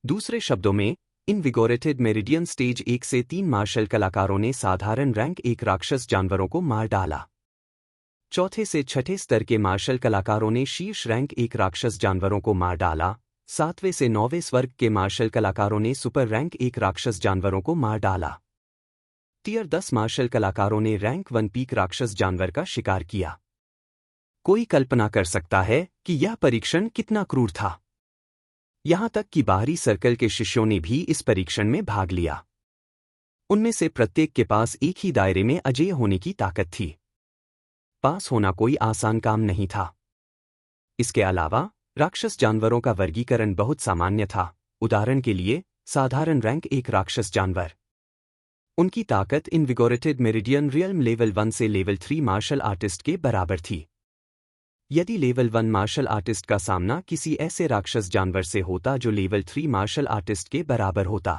दूसरे शब्दों में, इनविगोरेटेड मेरिडियन स्टेज 1 से 3 मार्शल कलाकारों ने साधारण रैंक 1 राक्षस जानवरों को मार डाला। चौथे से छठे स्तर के मार्शल कलाकारों ने शीर्ष रैंक 1 राक्षस जानवरों को मार डाला। 7वें से 9वें स्वर्ग के मार्शल कलाकारों ने सुपर रैंक 1 राक्षस जानवरों को मार डाला। टियर 10 मार्शल कलाकारों ने रैंक 1 पीक राक्षस जानवर का शिकार किया। कोई कल्पना कर सकता है कि यह परीक्षण कितना क्रूर था। यहां तक कि बाहरी सर्कल के शिष्यों ने भी इस परीक्षण में भाग लिया। उनमें से प्रत्येक के पास एक ही दायरे में अजेय होने की ताकत थी। पास होना कोई आसान काम नहीं था। इसके अलावा राक्षस जानवरों का वर्गीकरण बहुत सामान्य था। उदाहरण के लिए, साधारण रैंक 1 राक्षस जानवर। उनकी ताकत इनविगोरेटेड मेरिडियन रियल्म लेवल 1 से लेवल 3 मार्शल आर्टिस्ट के बराबर थी। यदि लेवल 1 मार्शल आर्टिस्ट का सामना किसी ऐसे राक्षस जानवर से होता जो लेवल 3 मार्शल आर्टिस्ट के बराबर होता,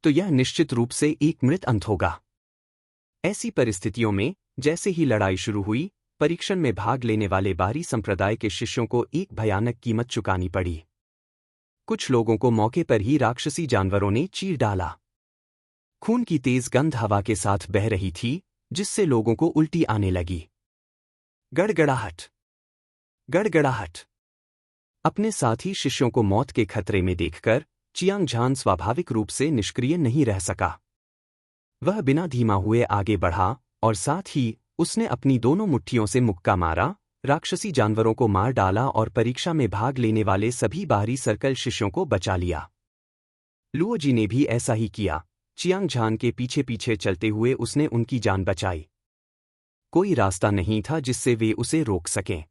तो यह निश्चित रूप से एक मृत अंत होगा। ऐसी परिस्थितियों में जैसे ही लड़ाई शुरू हुई, परीक्षण में भाग लेने वाले बाहरी संप्रदाय के शिष्यों को एक भयानक कीमत चुकानी पड़ी। कुछ लोगों को मौके पर ही राक्षसी जानवरों ने चीर डाला। खून की तेज गंध हवा के साथ बह रही थी, जिससे लोगों को उल्टी आने लगी। गड़गड़ाहट, गड़गड़ाहट। अपने साथी शिष्यों को मौत के खतरे में देखकर चियांग झान स्वाभाविक रूप से निष्क्रिय नहीं रह सका। वह बिना धीमा हुए आगे बढ़ा और साथ ही उसने अपनी दोनों मुट्ठियों से मुक्का मारा, राक्षसी जानवरों को मार डाला और परीक्षा में भाग लेने वाले सभी बाहरी सर्कल शिष्यों को बचा लिया। लुओजी ने भी ऐसा ही किया। चियांग झान के पीछे पीछे चलते हुए उसने उनकी जान बचाई। कोई रास्ता नहीं था जिससे वे उसे रोक सकें।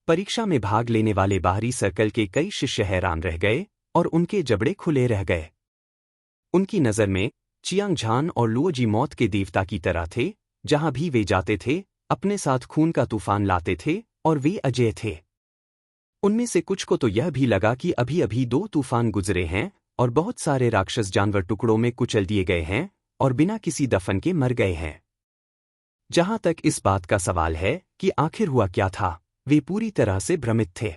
परीक्षा में भाग लेने वाले बाहरी सर्कल के कई शिष्य हैरान रह गए और उनके जबड़े खुले रह गए। उनकी नज़र में चियांग झान और लुओजी मौत के देवता की तरह थे। जहां भी वे जाते थे, अपने साथ खून का तूफान लाते थे और वे अजेय थे। उनमें से कुछ को तो यह भी लगा कि अभी अभी 2 तूफान गुजरे हैं और बहुत सारे राक्षस जानवर टुकड़ों में कुचल दिए गए हैं और बिना किसी दफन के मर गए हैं। जहां तक इस बात का सवाल है कि आखिर हुआ क्या था, वे पूरी तरह से भ्रमित थे।